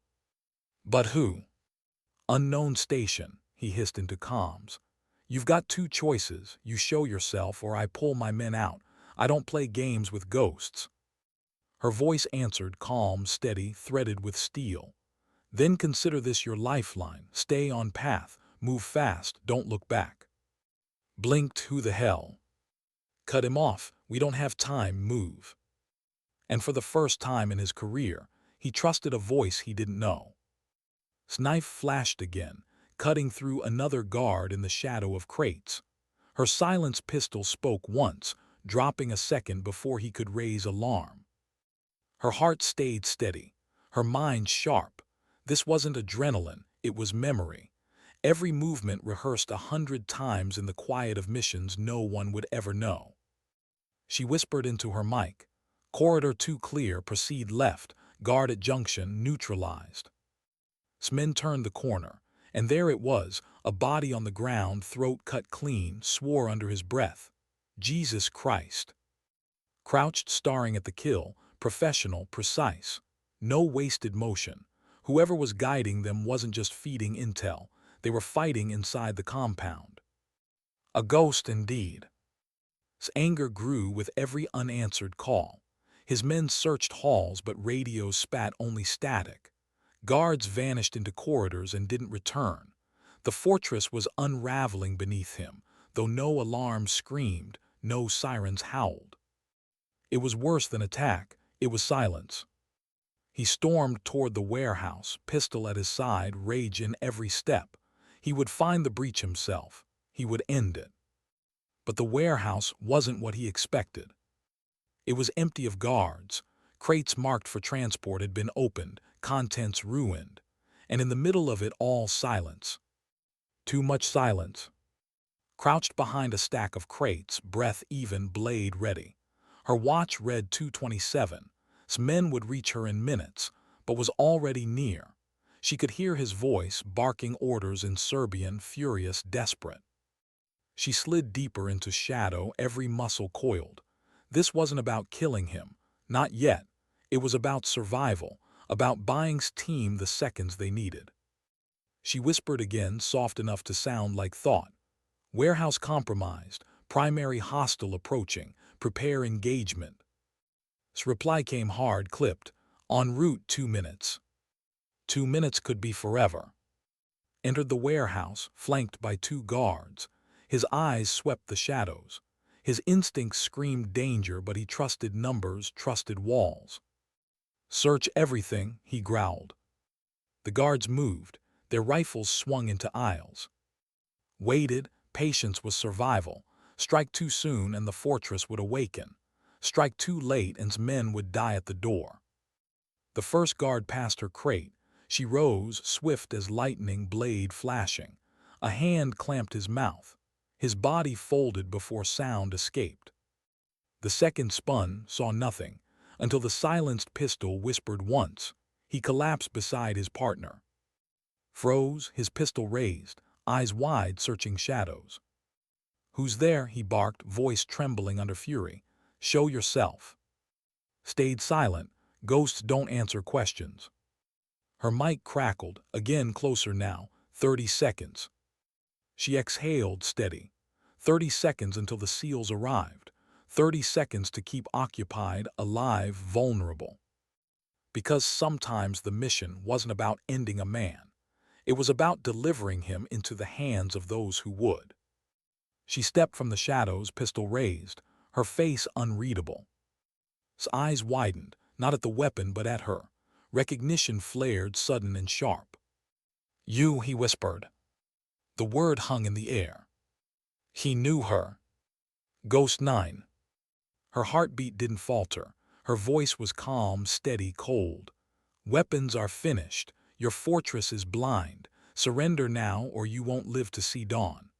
But who? "Unknown station," he hissed into comms. "You've got two choices. You show yourself or I pull my men out. I don't play games with ghosts." Her voice answered, calm, steady, threaded with steel. "Then consider this your lifeline. Stay on path. Move fast. Don't look back." Blinked, "Who the hell?" "Cut him off. We don't have time. Move." And for the first time in his career, he trusted a voice he didn't know. His knife flashed again, cutting through another guard in the shadow of crates. Her silenced pistol spoke once, dropping a second before he could raise alarm. Her heart stayed steady, her mind sharp. This wasn't adrenaline, it was memory. Every movement rehearsed 100 times in the quiet of missions no one would ever know. She whispered into her mic, "Corridor 2 clear, proceed left, guard at junction neutralized." Smin turned the corner, and there it was, a body on the ground, throat cut clean, swore under his breath. Jesus Christ. Crouched, staring at the kill, professional, precise. No wasted motion. Whoever was guiding them wasn't just feeding intel, they were fighting inside the compound. A ghost indeed. His anger grew with every unanswered call. His men searched halls, but radios spat only static. Guards vanished into corridors and didn't return. The fortress was unraveling beneath him, though no alarms screamed, no sirens howled. It was worse than attack, it was silence. He stormed toward the warehouse, pistol at his side, rage in every step. He would find the breach himself. He would end it. But the warehouse wasn't what he expected. It was empty of guards. Crates marked for transport had been opened, contents ruined, and in the middle of it all silence. Too much silence. Crouched behind a stack of crates, breath even, blade ready. Her watch read 2:27. His men would reach her in minutes, but was already near. She could hear his voice, barking orders in Serbian, furious, desperate. She slid deeper into shadow, every muscle coiled. This wasn't about killing him. Not yet. It was about survival, about buying his team the seconds they needed. She whispered again, soft enough to sound like thought. "Warehouse compromised, primary hostile approaching, prepare engagement." His reply came hard, clipped. "En route 2 minutes." 2 minutes could be forever. Entered the warehouse, flanked by 2 guards. His eyes swept the shadows. His instincts screamed danger, but he trusted numbers, trusted walls. "Search everything," he growled. The guards moved, their rifles swung into aisles. Waited, patience was survival. Strike too soon and the fortress would awaken. Strike too late and his men would die at the door. The first guard passed her crate. She rose, swift as lightning, blade flashing. A hand clamped his mouth. His body folded before sound escaped. The second spun, saw nothing, until the silenced pistol whispered once. He collapsed beside his partner. Froze, his pistol raised, eyes wide, searching shadows. "Who's there?" he barked, voice trembling under fury. "Show yourself." Stayed silent. Ghosts don't answer questions. Her mic crackled, again closer now. 30 seconds. She exhaled, steady. 30 seconds until the SEALs arrived. 30 seconds to keep occupied, alive, vulnerable. Because sometimes the mission wasn't about ending a man. It was about delivering him into the hands of those who would. She stepped from the shadows, pistol raised, her face unreadable. His eyes widened, not at the weapon but at her. Recognition flared, sudden and sharp. "You," he whispered. The word hung in the air. He knew her. Ghost 9. Her heartbeat didn't falter. Her voice was calm, steady, cold. "Weapons are finished. Your fortress is blind. Surrender now or you won't live to see dawn."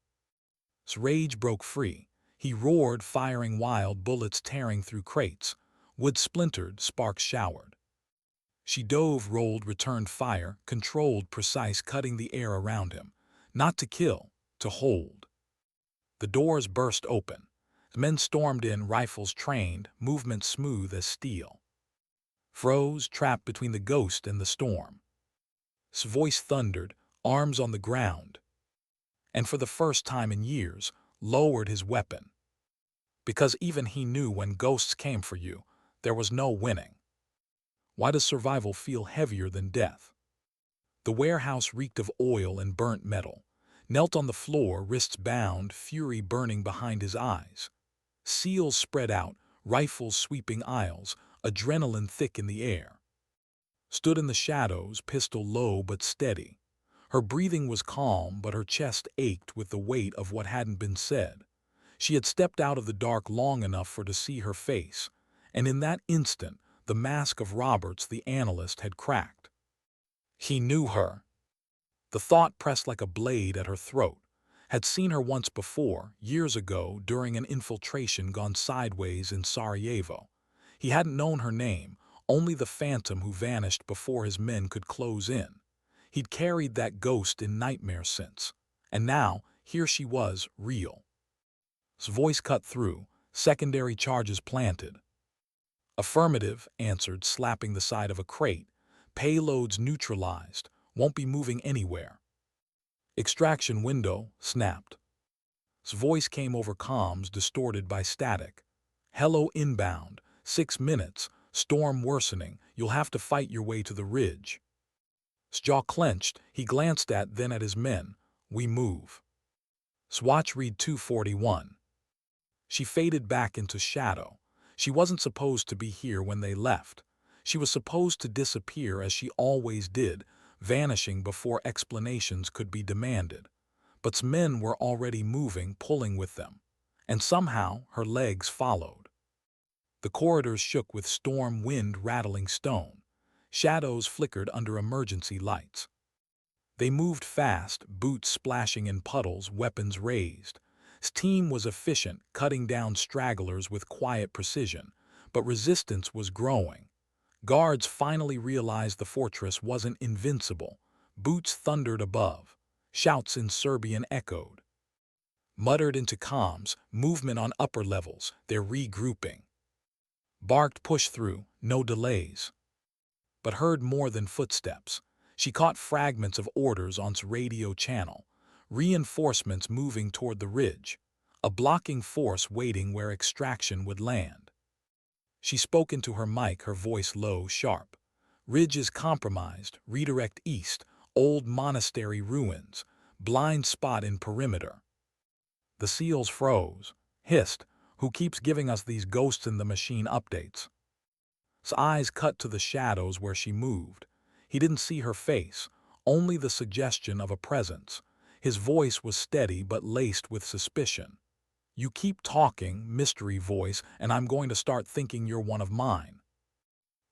His rage broke free. He roared, firing wild bullets tearing through crates. Wood splintered, sparks showered. She dove, rolled, returned fire, controlled, precise, cutting the air around him. Not to kill, to hold. The doors burst open. Men stormed in, rifles trained, movement smooth as steel. Froze, trapped between the ghost and the storm. His voice thundered, arms on the ground, and for the first time in years, lowered his weapon. Because even he knew when ghosts came for you, there was no winning. Why does survival feel heavier than death? The warehouse reeked of oil and burnt metal. Knelt on the floor, wrists bound, fury burning behind his eyes. Seals spread out, rifles sweeping aisles, adrenaline thick in the air. Stood in the shadows, pistol low but steady. Her breathing was calm, but her chest ached with the weight of what hadn't been said. She had stepped out of the dark long enough for to see her face, and in that instant, the mask of Roberts, the analyst, had cracked. He knew her. The thought pressed like a blade at her throat. Had seen her once before, years ago, during an infiltration gone sideways in Sarajevo. He hadn't known her name, only the phantom who vanished before his men could close in. He'd carried that ghost in nightmares since. And now, here she was, real. His voice cut through, secondary charges planted. "Affirmative," answered, slapping the side of a crate. "Payloads neutralized, won't be moving anywhere." "Extraction window," snapped. His voice came over comms, distorted by static. "Hello inbound, 6 minutes, storm worsening, you'll have to fight your way to the ridge." His jaw clenched, he glanced then at his men. "We move." Swatch read 241. She faded back into shadow. She wasn't supposed to be here when they left. She was supposed to disappear as she always did, vanishing before explanations could be demanded. But's men were already moving, pulling with them. And somehow her legs followed. The corridors shook with storm wind rattling stone. Shadows flickered under emergency lights. They moved fast, boots splashing in puddles, weapons raised. His team was efficient, cutting down stragglers with quiet precision, but resistance was growing. Guards finally realized the fortress wasn't invincible. Boots thundered above. Shouts in Serbian echoed. Muttered into comms, movement on upper levels, they're regrouping. Barked, push through, no delays. But heard more than footsteps. She caught fragments of orders on's radio channel. Reinforcements moving toward the ridge. A blocking force waiting where extraction would land. She spoke into her mic, her voice low, sharp. "Ridge is compromised, redirect east, old monastery ruins, blind spot in perimeter." The SEALs froze, hissed, "Who keeps giving us these ghosts in the machine updates?" His eyes cut to the shadows where she moved. He didn't see her face, only the suggestion of a presence. His voice was steady but laced with suspicion. "You keep talking, mystery voice, and I'm going to start thinking you're one of mine."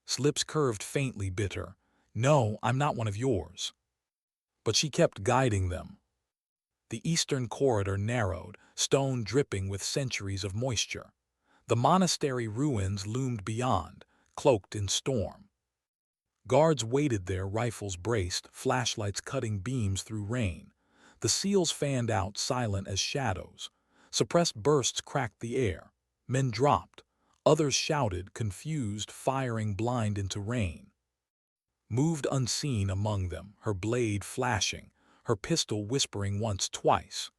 His lips curved faintly bitter. "No, I'm not one of yours." But she kept guiding them. The eastern corridor narrowed, stone dripping with centuries of moisture. The monastery ruins loomed beyond, cloaked in storm. Guards waited there, rifles braced, flashlights cutting beams through rain. The SEALs fanned out, silent as shadows. Suppressed bursts cracked the air. Men dropped. Others shouted, confused, firing blind into rain. Moved unseen among them, her blade flashing, her pistol whispering once, twice.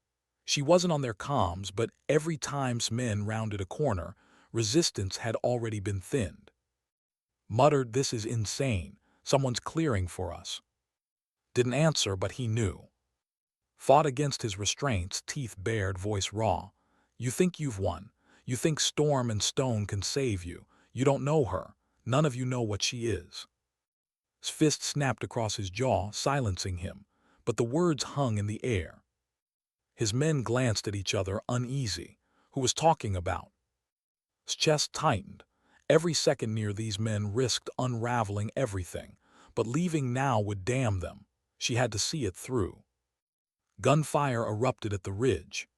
She wasn't on their comms, but every time's men rounded a corner, resistance had already been thinned. Muttered, "This is insane. Someone's clearing for us." Didn't answer, but he knew. Fought against his restraints, teeth bared, voice raw. "You think you've won. You think storm and stone can save you. You don't know her. None of you know what she is." His fist snapped across his jaw, silencing him, but the words hung in the air. His men glanced at each other, uneasy. Who was talking about? His chest tightened. Every second near these men risked unraveling everything, but leaving now would damn them. She had to see it through. Gunfire erupted at the ridge.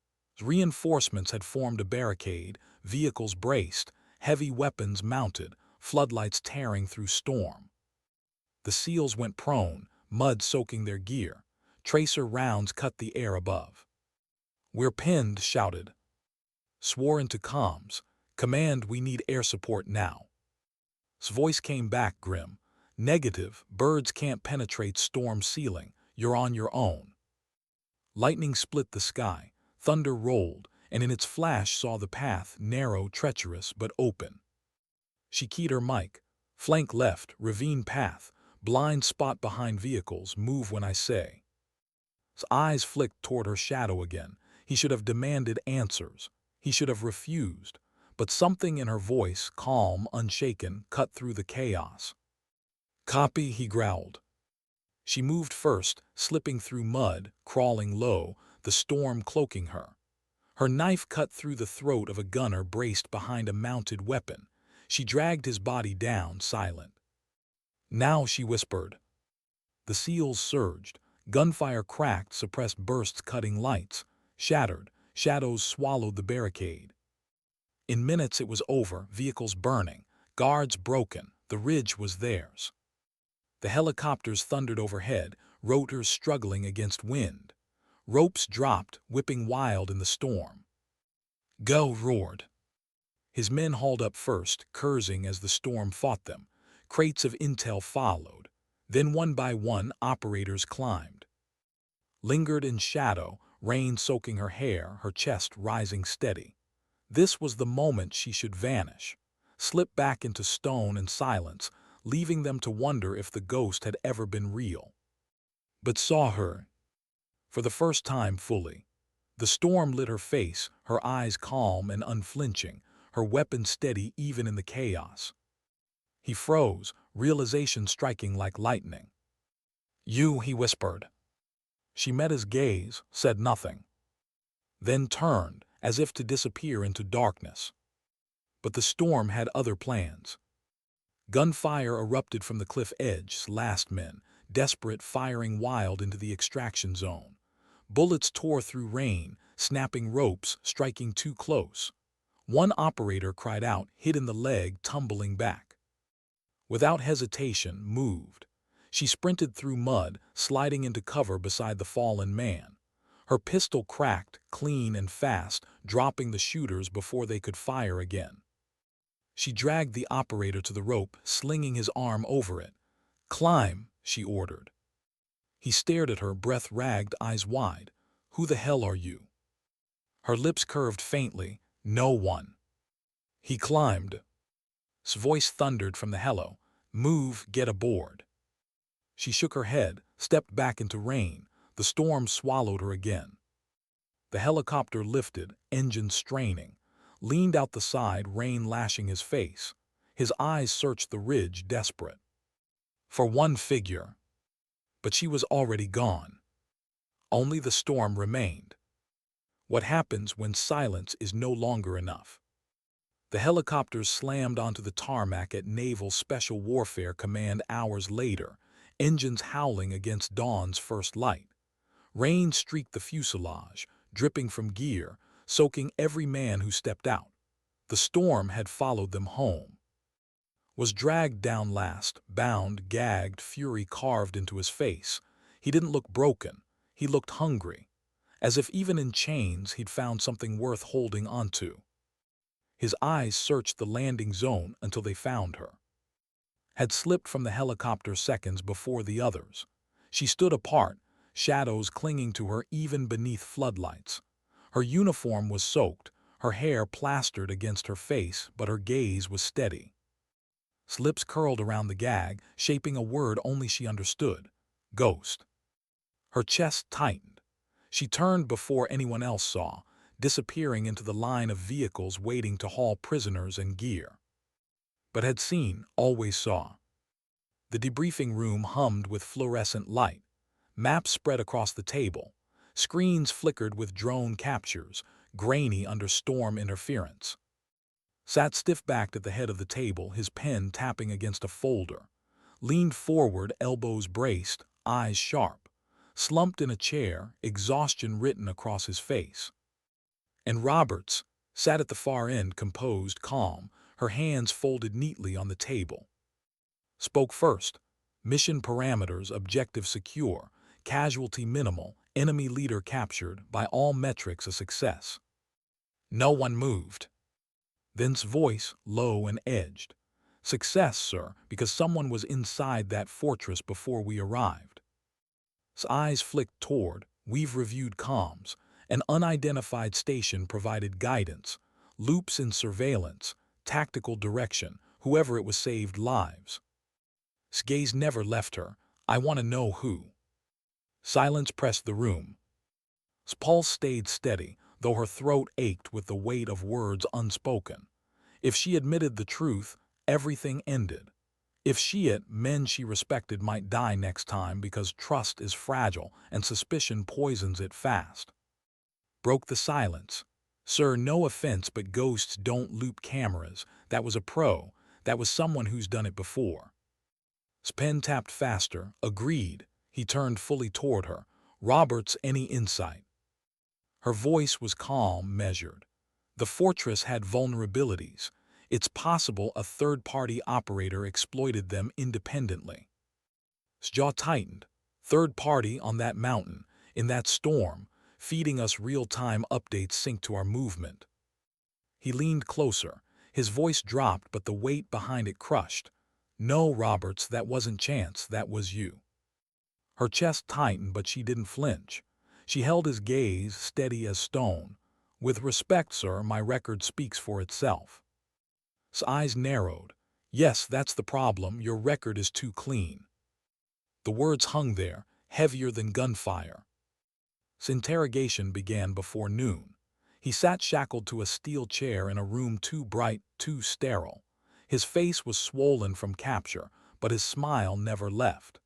Reinforcements had formed a barricade, vehicles braced, heavy weapons mounted, floodlights tearing through storm. The SEALs went prone, mud soaking their gear. Tracer rounds cut the air above. "We're pinned," shouted. Swore into comms. "Command, we need air support now." His voice came back grim. "Negative, birds can't penetrate storm ceiling. You're on your own." Lightning split the sky, thunder rolled, and in its flash saw the path, narrow, treacherous, but open. She keyed her mic. "Flank left, ravine path, blind spot behind vehicles, move when I say." His eyes flicked toward her shadow again. He should have demanded answers. He should have refused. But something in her voice, calm, unshaken, cut through the chaos. "Copy," he growled. She moved first, slipping through mud, crawling low, the storm cloaking her. Her knife cut through the throat of a gunner braced behind a mounted weapon. She dragged his body down, silent. "Now," she whispered. The SEALs surged. Gunfire cracked, suppressed bursts cutting lights. Shattered, shadows swallowed the barricade. In minutes it was over, vehicles burning, guards broken, the ridge was theirs. The helicopters thundered overhead, rotors struggling against wind. Ropes dropped, whipping wild in the storm. "Go!" roared. His men hauled up first, cursing as the storm fought them. Crates of intel followed. Then one by one, operators climbed. Lingered in shadow, rain soaking her hair, her chest rising steady. This was the moment she should vanish, slip back into stone and silence, leaving them to wonder if the ghost had ever been real. But saw her, for the first time fully. The storm lit her face, her eyes calm and unflinching, her weapon steady even in the chaos. He froze, realization striking like lightning. "You," he whispered. She met his gaze, said nothing. Then turned, as if to disappear into darkness. But the storm had other plans. Gunfire erupted from the cliff edge, last men, desperate, firing wild into the extraction zone. Bullets tore through rain, snapping ropes, striking too close. One operator cried out, hit in the leg, tumbling back. Without hesitation, moved. She sprinted through mud, sliding into cover beside the fallen man. Her pistol cracked, clean and fast, dropping the shooters before they could fire again. She dragged the operator to the rope, slinging his arm over it. "Climb," she ordered. He stared at her, breath ragged, eyes wide. "Who the hell are you?" Her lips curved faintly. "No one." He climbed. His voice thundered from the helo. "Move, get aboard." She shook her head, stepped back into rain. The storm swallowed her again. The helicopter lifted, engine straining. Leaned out the side, rain lashing his face. His eyes searched the ridge, desperate. For one figure. But she was already gone. Only the storm remained. What happens when silence is no longer enough? The helicopters slammed onto the tarmac at Naval Special Warfare Command hours later, engines howling against dawn's first light. Rain streaked the fuselage, dripping from gear, soaking every man who stepped out. The storm had followed them home. Was dragged down last, bound, gagged, fury carved into his face. He didn't look broken. He looked hungry, as if even in chains he'd found something worth holding onto. His eyes searched the landing zone until they found her. Had slipped from the helicopter seconds before the others. She stood apart, shadows clinging to her even beneath floodlights. Her uniform was soaked, her hair plastered against her face, but her gaze was steady. His lips curled around the gag, shaping a word only she understood. Ghost. Her chest tightened. She turned before anyone else saw, disappearing into the line of vehicles waiting to haul prisoners and gear. But had seen, always saw. The debriefing room hummed with fluorescent light. Maps spread across the table. Screens flickered with drone captures, grainy under storm interference. Sat stiff-backed at the head of the table, his pen tapping against a folder. Leaned forward, elbows braced, eyes sharp. Slumped in a chair, exhaustion written across his face. And Roberts sat at the far end, composed, calm, her hands folded neatly on the table. Spoke first. Mission parameters, objective secure, casualty minimal, enemy leader captured, by all metrics a success. No one moved. Then's voice, low and edged. Success, sir, because someone was inside that fortress before we arrived. His eyes flicked toward, we've reviewed comms. An unidentified station provided guidance, loops in surveillance, tactical direction, whoever it was saved lives. His gaze never left her. I want to know who. Silence pressed the room. His pulse stayed steady, though her throat ached with the weight of words unspoken. If she admitted the truth, everything ended. If men she respected might die next time because trust is fragile and suspicion poisons it fast. Broke the silence. Sir, no offense, but ghosts don't loop cameras. That was a pro. That was someone who's done it before. His pen tapped faster. Agreed. He turned fully toward her. Roberts, any insight? Her voice was calm, measured. The fortress had vulnerabilities. It's possible a third-party operator exploited them independently. His jaw tightened. Third party on that mountain, in that storm, feeding us real-time updates synced to our movement. He leaned closer. His voice dropped, but the weight behind it crushed. No, Roberts, that wasn't chance, that was you. Her chest tightened, but she didn't flinch. She held his gaze, steady as stone. With respect, sir, my record speaks for itself. His eyes narrowed. Yes, that's the problem, your record is too clean. The words hung there, heavier than gunfire. His interrogation began before noon. He sat shackled to a steel chair in a room too bright, too sterile. His face was swollen from capture, but his smile never left.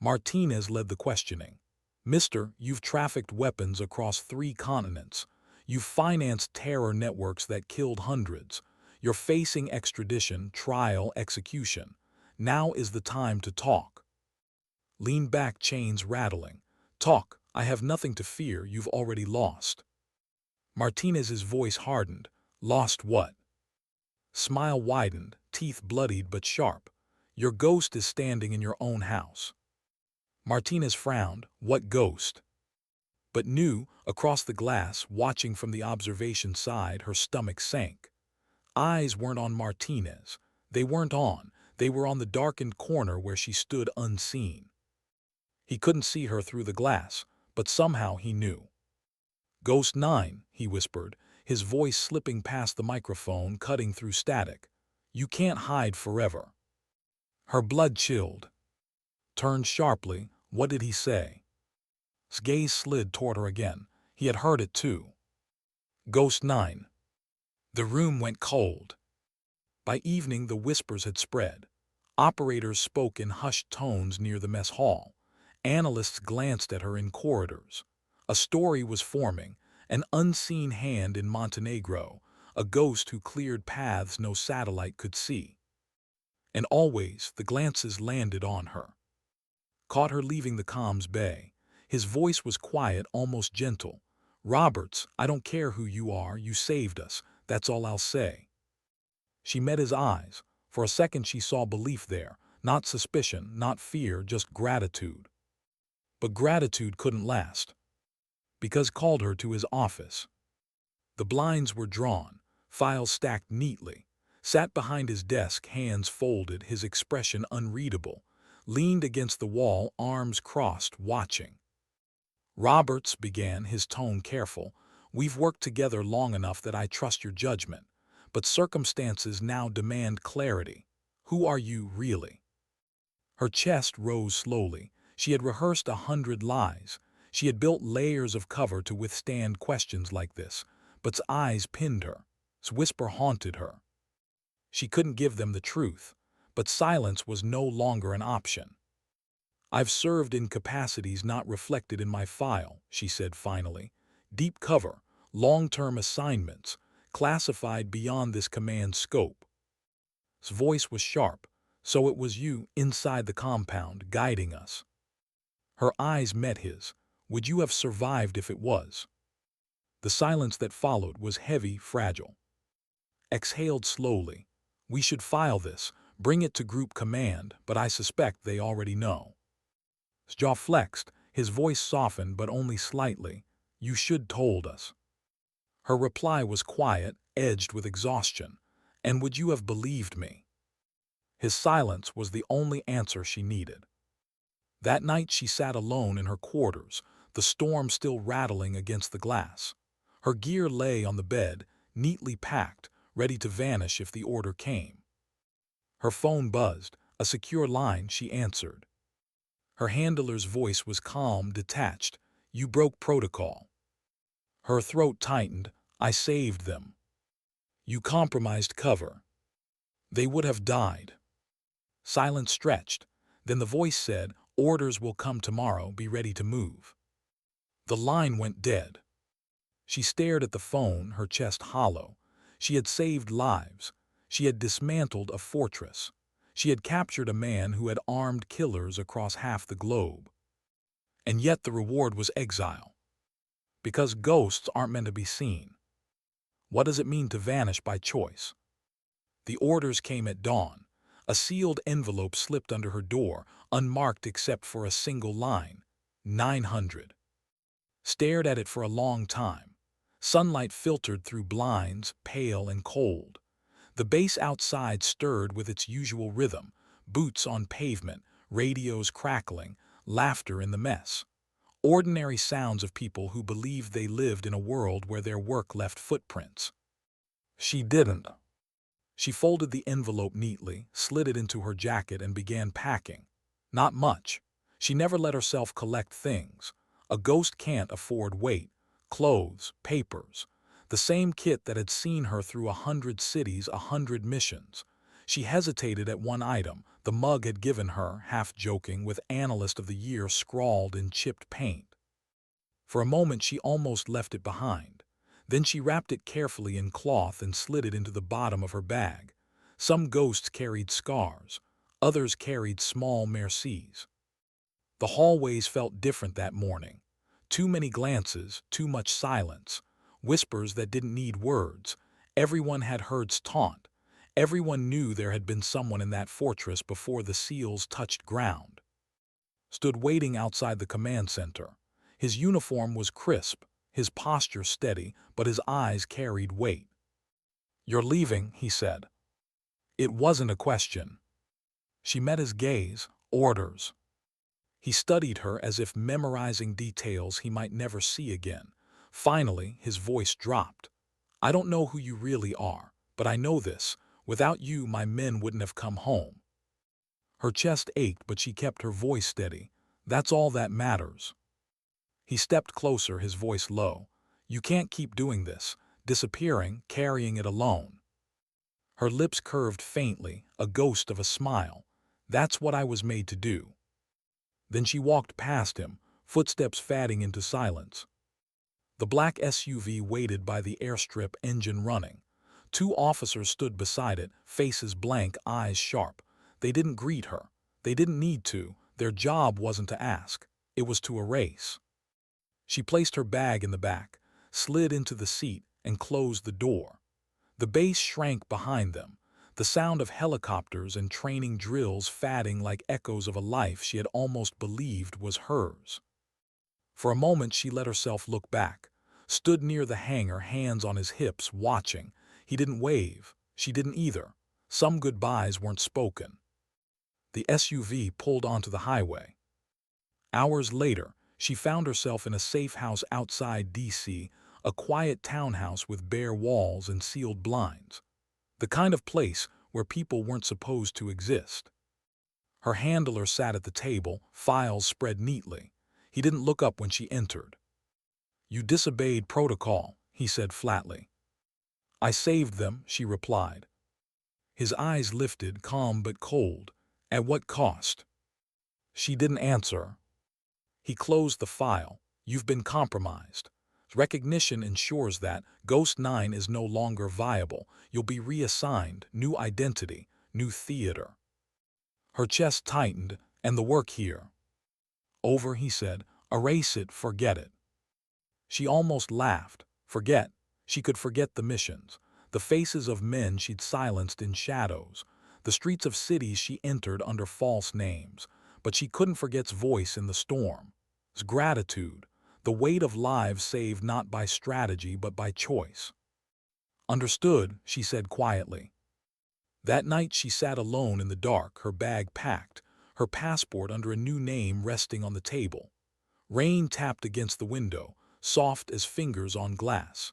Martinez led the questioning. Mister, you've trafficked weapons across 3 continents. You've financed terror networks that killed hundreds. You're facing extradition, trial, execution. Now is the time to talk. Lean back, chains rattling. Talk, I have nothing to fear, you've already lost. Martinez's voice hardened. Lost what? Smile widened, teeth bloodied but sharp. Your ghost is standing in your own house. Martinez frowned. What ghost? But knew, across the glass, watching from the observation side, her stomach sank. Eyes weren't on Martinez. They weren't on. They were on the darkened corner where she stood unseen. He couldn't see her through the glass, but somehow he knew. Ghost 9, he whispered, his voice slipping past the microphone, cutting through static. You can't hide forever. Her blood chilled. Turned sharply. What did he say? His gaze slid toward her again. He had heard it too. Ghost 9. The room went cold. By evening the whispers had spread. Operators spoke in hushed tones near the mess hall. Analysts glanced at her in corridors. A story was forming, an unseen hand in Montenegro, a ghost who cleared paths no satellite could see. And always the glances landed on her. Caught her leaving the comms bay. His voice was quiet, almost gentle. Roberts, I don't care who you are, you saved us, that's all I'll say. She met his eyes. For a second she saw belief there, not suspicion, not fear, just gratitude. But gratitude couldn't last. Because called her to his office. The blinds were drawn, files stacked neatly. Sat behind his desk, hands folded, his expression unreadable. Leaned against the wall, arms crossed, watching. Roberts began, his tone careful. We've worked together long enough that I trust your judgment. But circumstances now demand clarity. Who are you, really? Her chest rose slowly. She had rehearsed 100 lies. She had built layers of cover to withstand questions like this. But's eyes pinned her. His whisper haunted her. She couldn't give them the truth. But silence was no longer an option. I've served in capacities not reflected in my file, she said finally. Deep cover, long-term assignments, classified beyond this command's scope. His voice was sharp. So it was you, inside the compound, guiding us. Her eyes met his. Would you have survived if it was? The silence that followed was heavy, fragile. Exhaled slowly. We should file this, bring it to group command, but I suspect they already know. His jaw flexed, his voice softened but only slightly. You should told us. Her reply was quiet, edged with exhaustion. And would you have believed me? His silence was the only answer she needed. That night she sat alone in her quarters, the storm still rattling against the glass. Her gear lay on the bed, neatly packed, ready to vanish if the order came. Her phone buzzed, a secure line. She answered. Her handler's voice was calm, detached. You broke protocol. Her throat tightened. I saved them. You compromised cover. They would have died. Silence stretched. Then the voice said, orders will come tomorrow, be ready to move. The line went dead. She stared at the phone, her chest hollow. She had saved lives. She had dismantled a fortress. She had captured a man who had armed killers across half the globe. And yet the reward was exile. Because ghosts aren't meant to be seen. What does it mean to vanish by choice? The orders came at dawn. A sealed envelope slipped under her door, unmarked except for a single line. 900. Stared at it for a long time. Sunlight filtered through blinds, pale and cold. The bass outside stirred with its usual rhythm, boots on pavement, radios crackling, laughter in the mess. Ordinary sounds of people who believed they lived in a world where their work left footprints. She didn't. She folded the envelope neatly, slid it into her jacket and began packing. Not much. She never let herself collect things. A ghost can't afford weight. Clothes, papers. The same kit that had seen her through 100 cities, 100 missions. She hesitated at one item. The mug had given her, half joking, with Analyst of the Year scrawled in chipped paint. For a moment she almost left it behind. Then she wrapped it carefully in cloth and slid it into the bottom of her bag. Some ghosts carried scars. Others carried small mercies. The hallways felt different that morning. Too many glances, too much silence. Whispers that didn't need words. Everyone had heard taunt. Everyone knew there had been someone in that fortress before the seals touched ground. Stood waiting outside the command center. His uniform was crisp, his posture steady, but his eyes carried weight. You're leaving, he said. It wasn't a question. She met his gaze. Orders. He studied her as if memorizing details he might never see again. Finally, his voice dropped. I don't know who you really are, but I know this. Without you, my men wouldn't have come home. Her chest ached, but she kept her voice steady. That's all that matters. He stepped closer, his voice low. You can't keep doing this, disappearing, carrying it alone. Her lips curved faintly, a ghost of a smile. That's what I was made to do. Then she walked past him, footsteps fading into silence. The black SUV waited by the airstrip, engine running. 2 officers stood beside it, faces blank, eyes sharp. They didn't greet her. They didn't need to. Their job wasn't to ask. It was to erase. She placed her bag in the back, slid into the seat, and closed the door. The base shrank behind them, the sound of helicopters and training drills fading like echoes of a life she had almost believed was hers. For a moment she let herself look back, stood near the hangar, hands on his hips, watching. He didn't wave. She didn't either. Some goodbyes weren't spoken. The SUV pulled onto the highway. Hours later, she found herself in a safe house outside D.C., a quiet townhouse with bare walls and sealed blinds. The kind of place where people weren't supposed to exist. Her handler sat at the table, files spread neatly. He didn't look up when she entered. You disobeyed protocol, he said flatly. I saved them, she replied. His eyes lifted, calm but cold. At what cost? She didn't answer. He closed the file. You've been compromised. Recognition ensures that Ghost 9 is no longer viable. You'll be reassigned, new identity, new theater. Her chest tightened, and the work here. Over, he said. Erase it, forget it. She almost laughed. Forget. She could forget the missions, the faces of men she'd silenced in shadows, the streets of cities she entered under false names. But she couldn't forget's voice in the storm. Its gratitude, the weight of lives saved not by strategy but by choice. Understood, she said quietly. That night she sat alone in the dark, her bag packed, her passport under a new name resting on the table. Rain tapped against the window, soft as fingers on glass.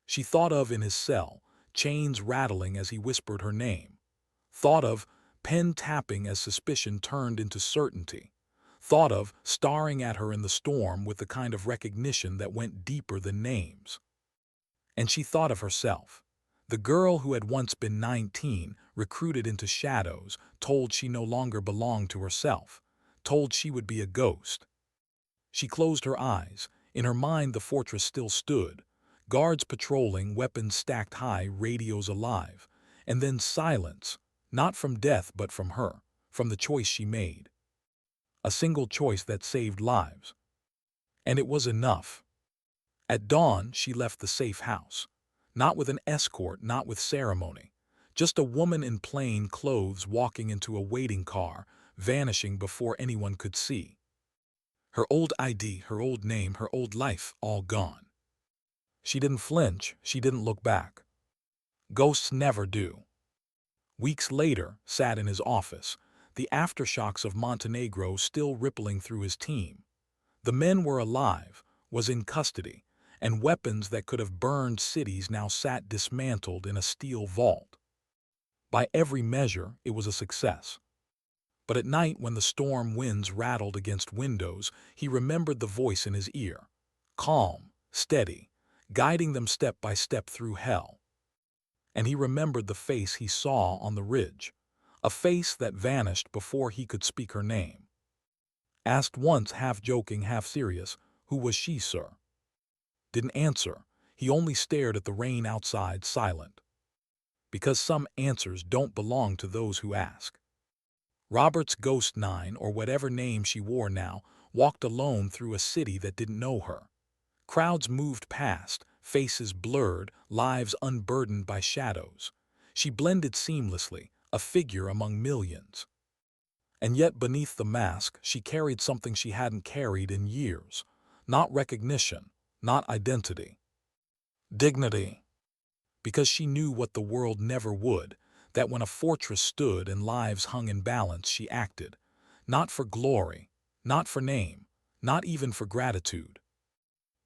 She thought of in his cell, chains rattling as he whispered her name. Thought of pen tapping as suspicion turned into certainty. Thought of staring at her in the storm with the kind of recognition that went deeper than names. And she thought of herself. The girl who had once been 19, recruited into shadows, told she no longer belonged to herself, told she would be a ghost. She closed her eyes. In her mind the fortress still stood. Guards patrolling, weapons stacked high, radios alive. And then silence, not from death but from her, from the choice she made. A single choice that saved lives. And it was enough. At dawn, she left the safe house. Not with an escort, not with ceremony. Just a woman in plain clothes walking into a waiting car, vanishing before anyone could see. Her old ID, her old name, her old life, all gone. She didn't flinch, she didn't look back. Ghosts never do. Weeks later, sat in his office, the aftershocks of Montenegro still rippling through his team. The men were alive, was in custody, and weapons that could have burned cities now sat dismantled in a steel vault. By every measure, it was a success. But at night, when the storm winds rattled against windows, he remembered the voice in his ear, calm, steady, guiding them step by step through hell. And he remembered the face he saw on the ridge, a face that vanished before he could speak her name. Asked once, half joking, half serious, "Who was she, sir?" Didn't answer. He only stared at the rain outside, silent. Because some answers don't belong to those who ask. Robert's Ghost 9, or whatever name she wore now, walked alone through a city that didn't know her. Crowds moved past, faces blurred, lives unburdened by shadows. She blended seamlessly, a figure among millions. And yet beneath the mask, she carried something she hadn't carried in years. Not recognition, not identity. Dignity. Because she knew what the world never would, that when a fortress stood and lives hung in balance, she acted. Not for glory, not for name, not even for gratitude.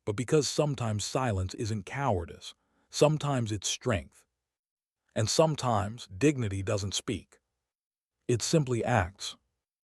But because sometimes silence isn't cowardice, sometimes it's strength. And sometimes dignity doesn't speak. It simply acts.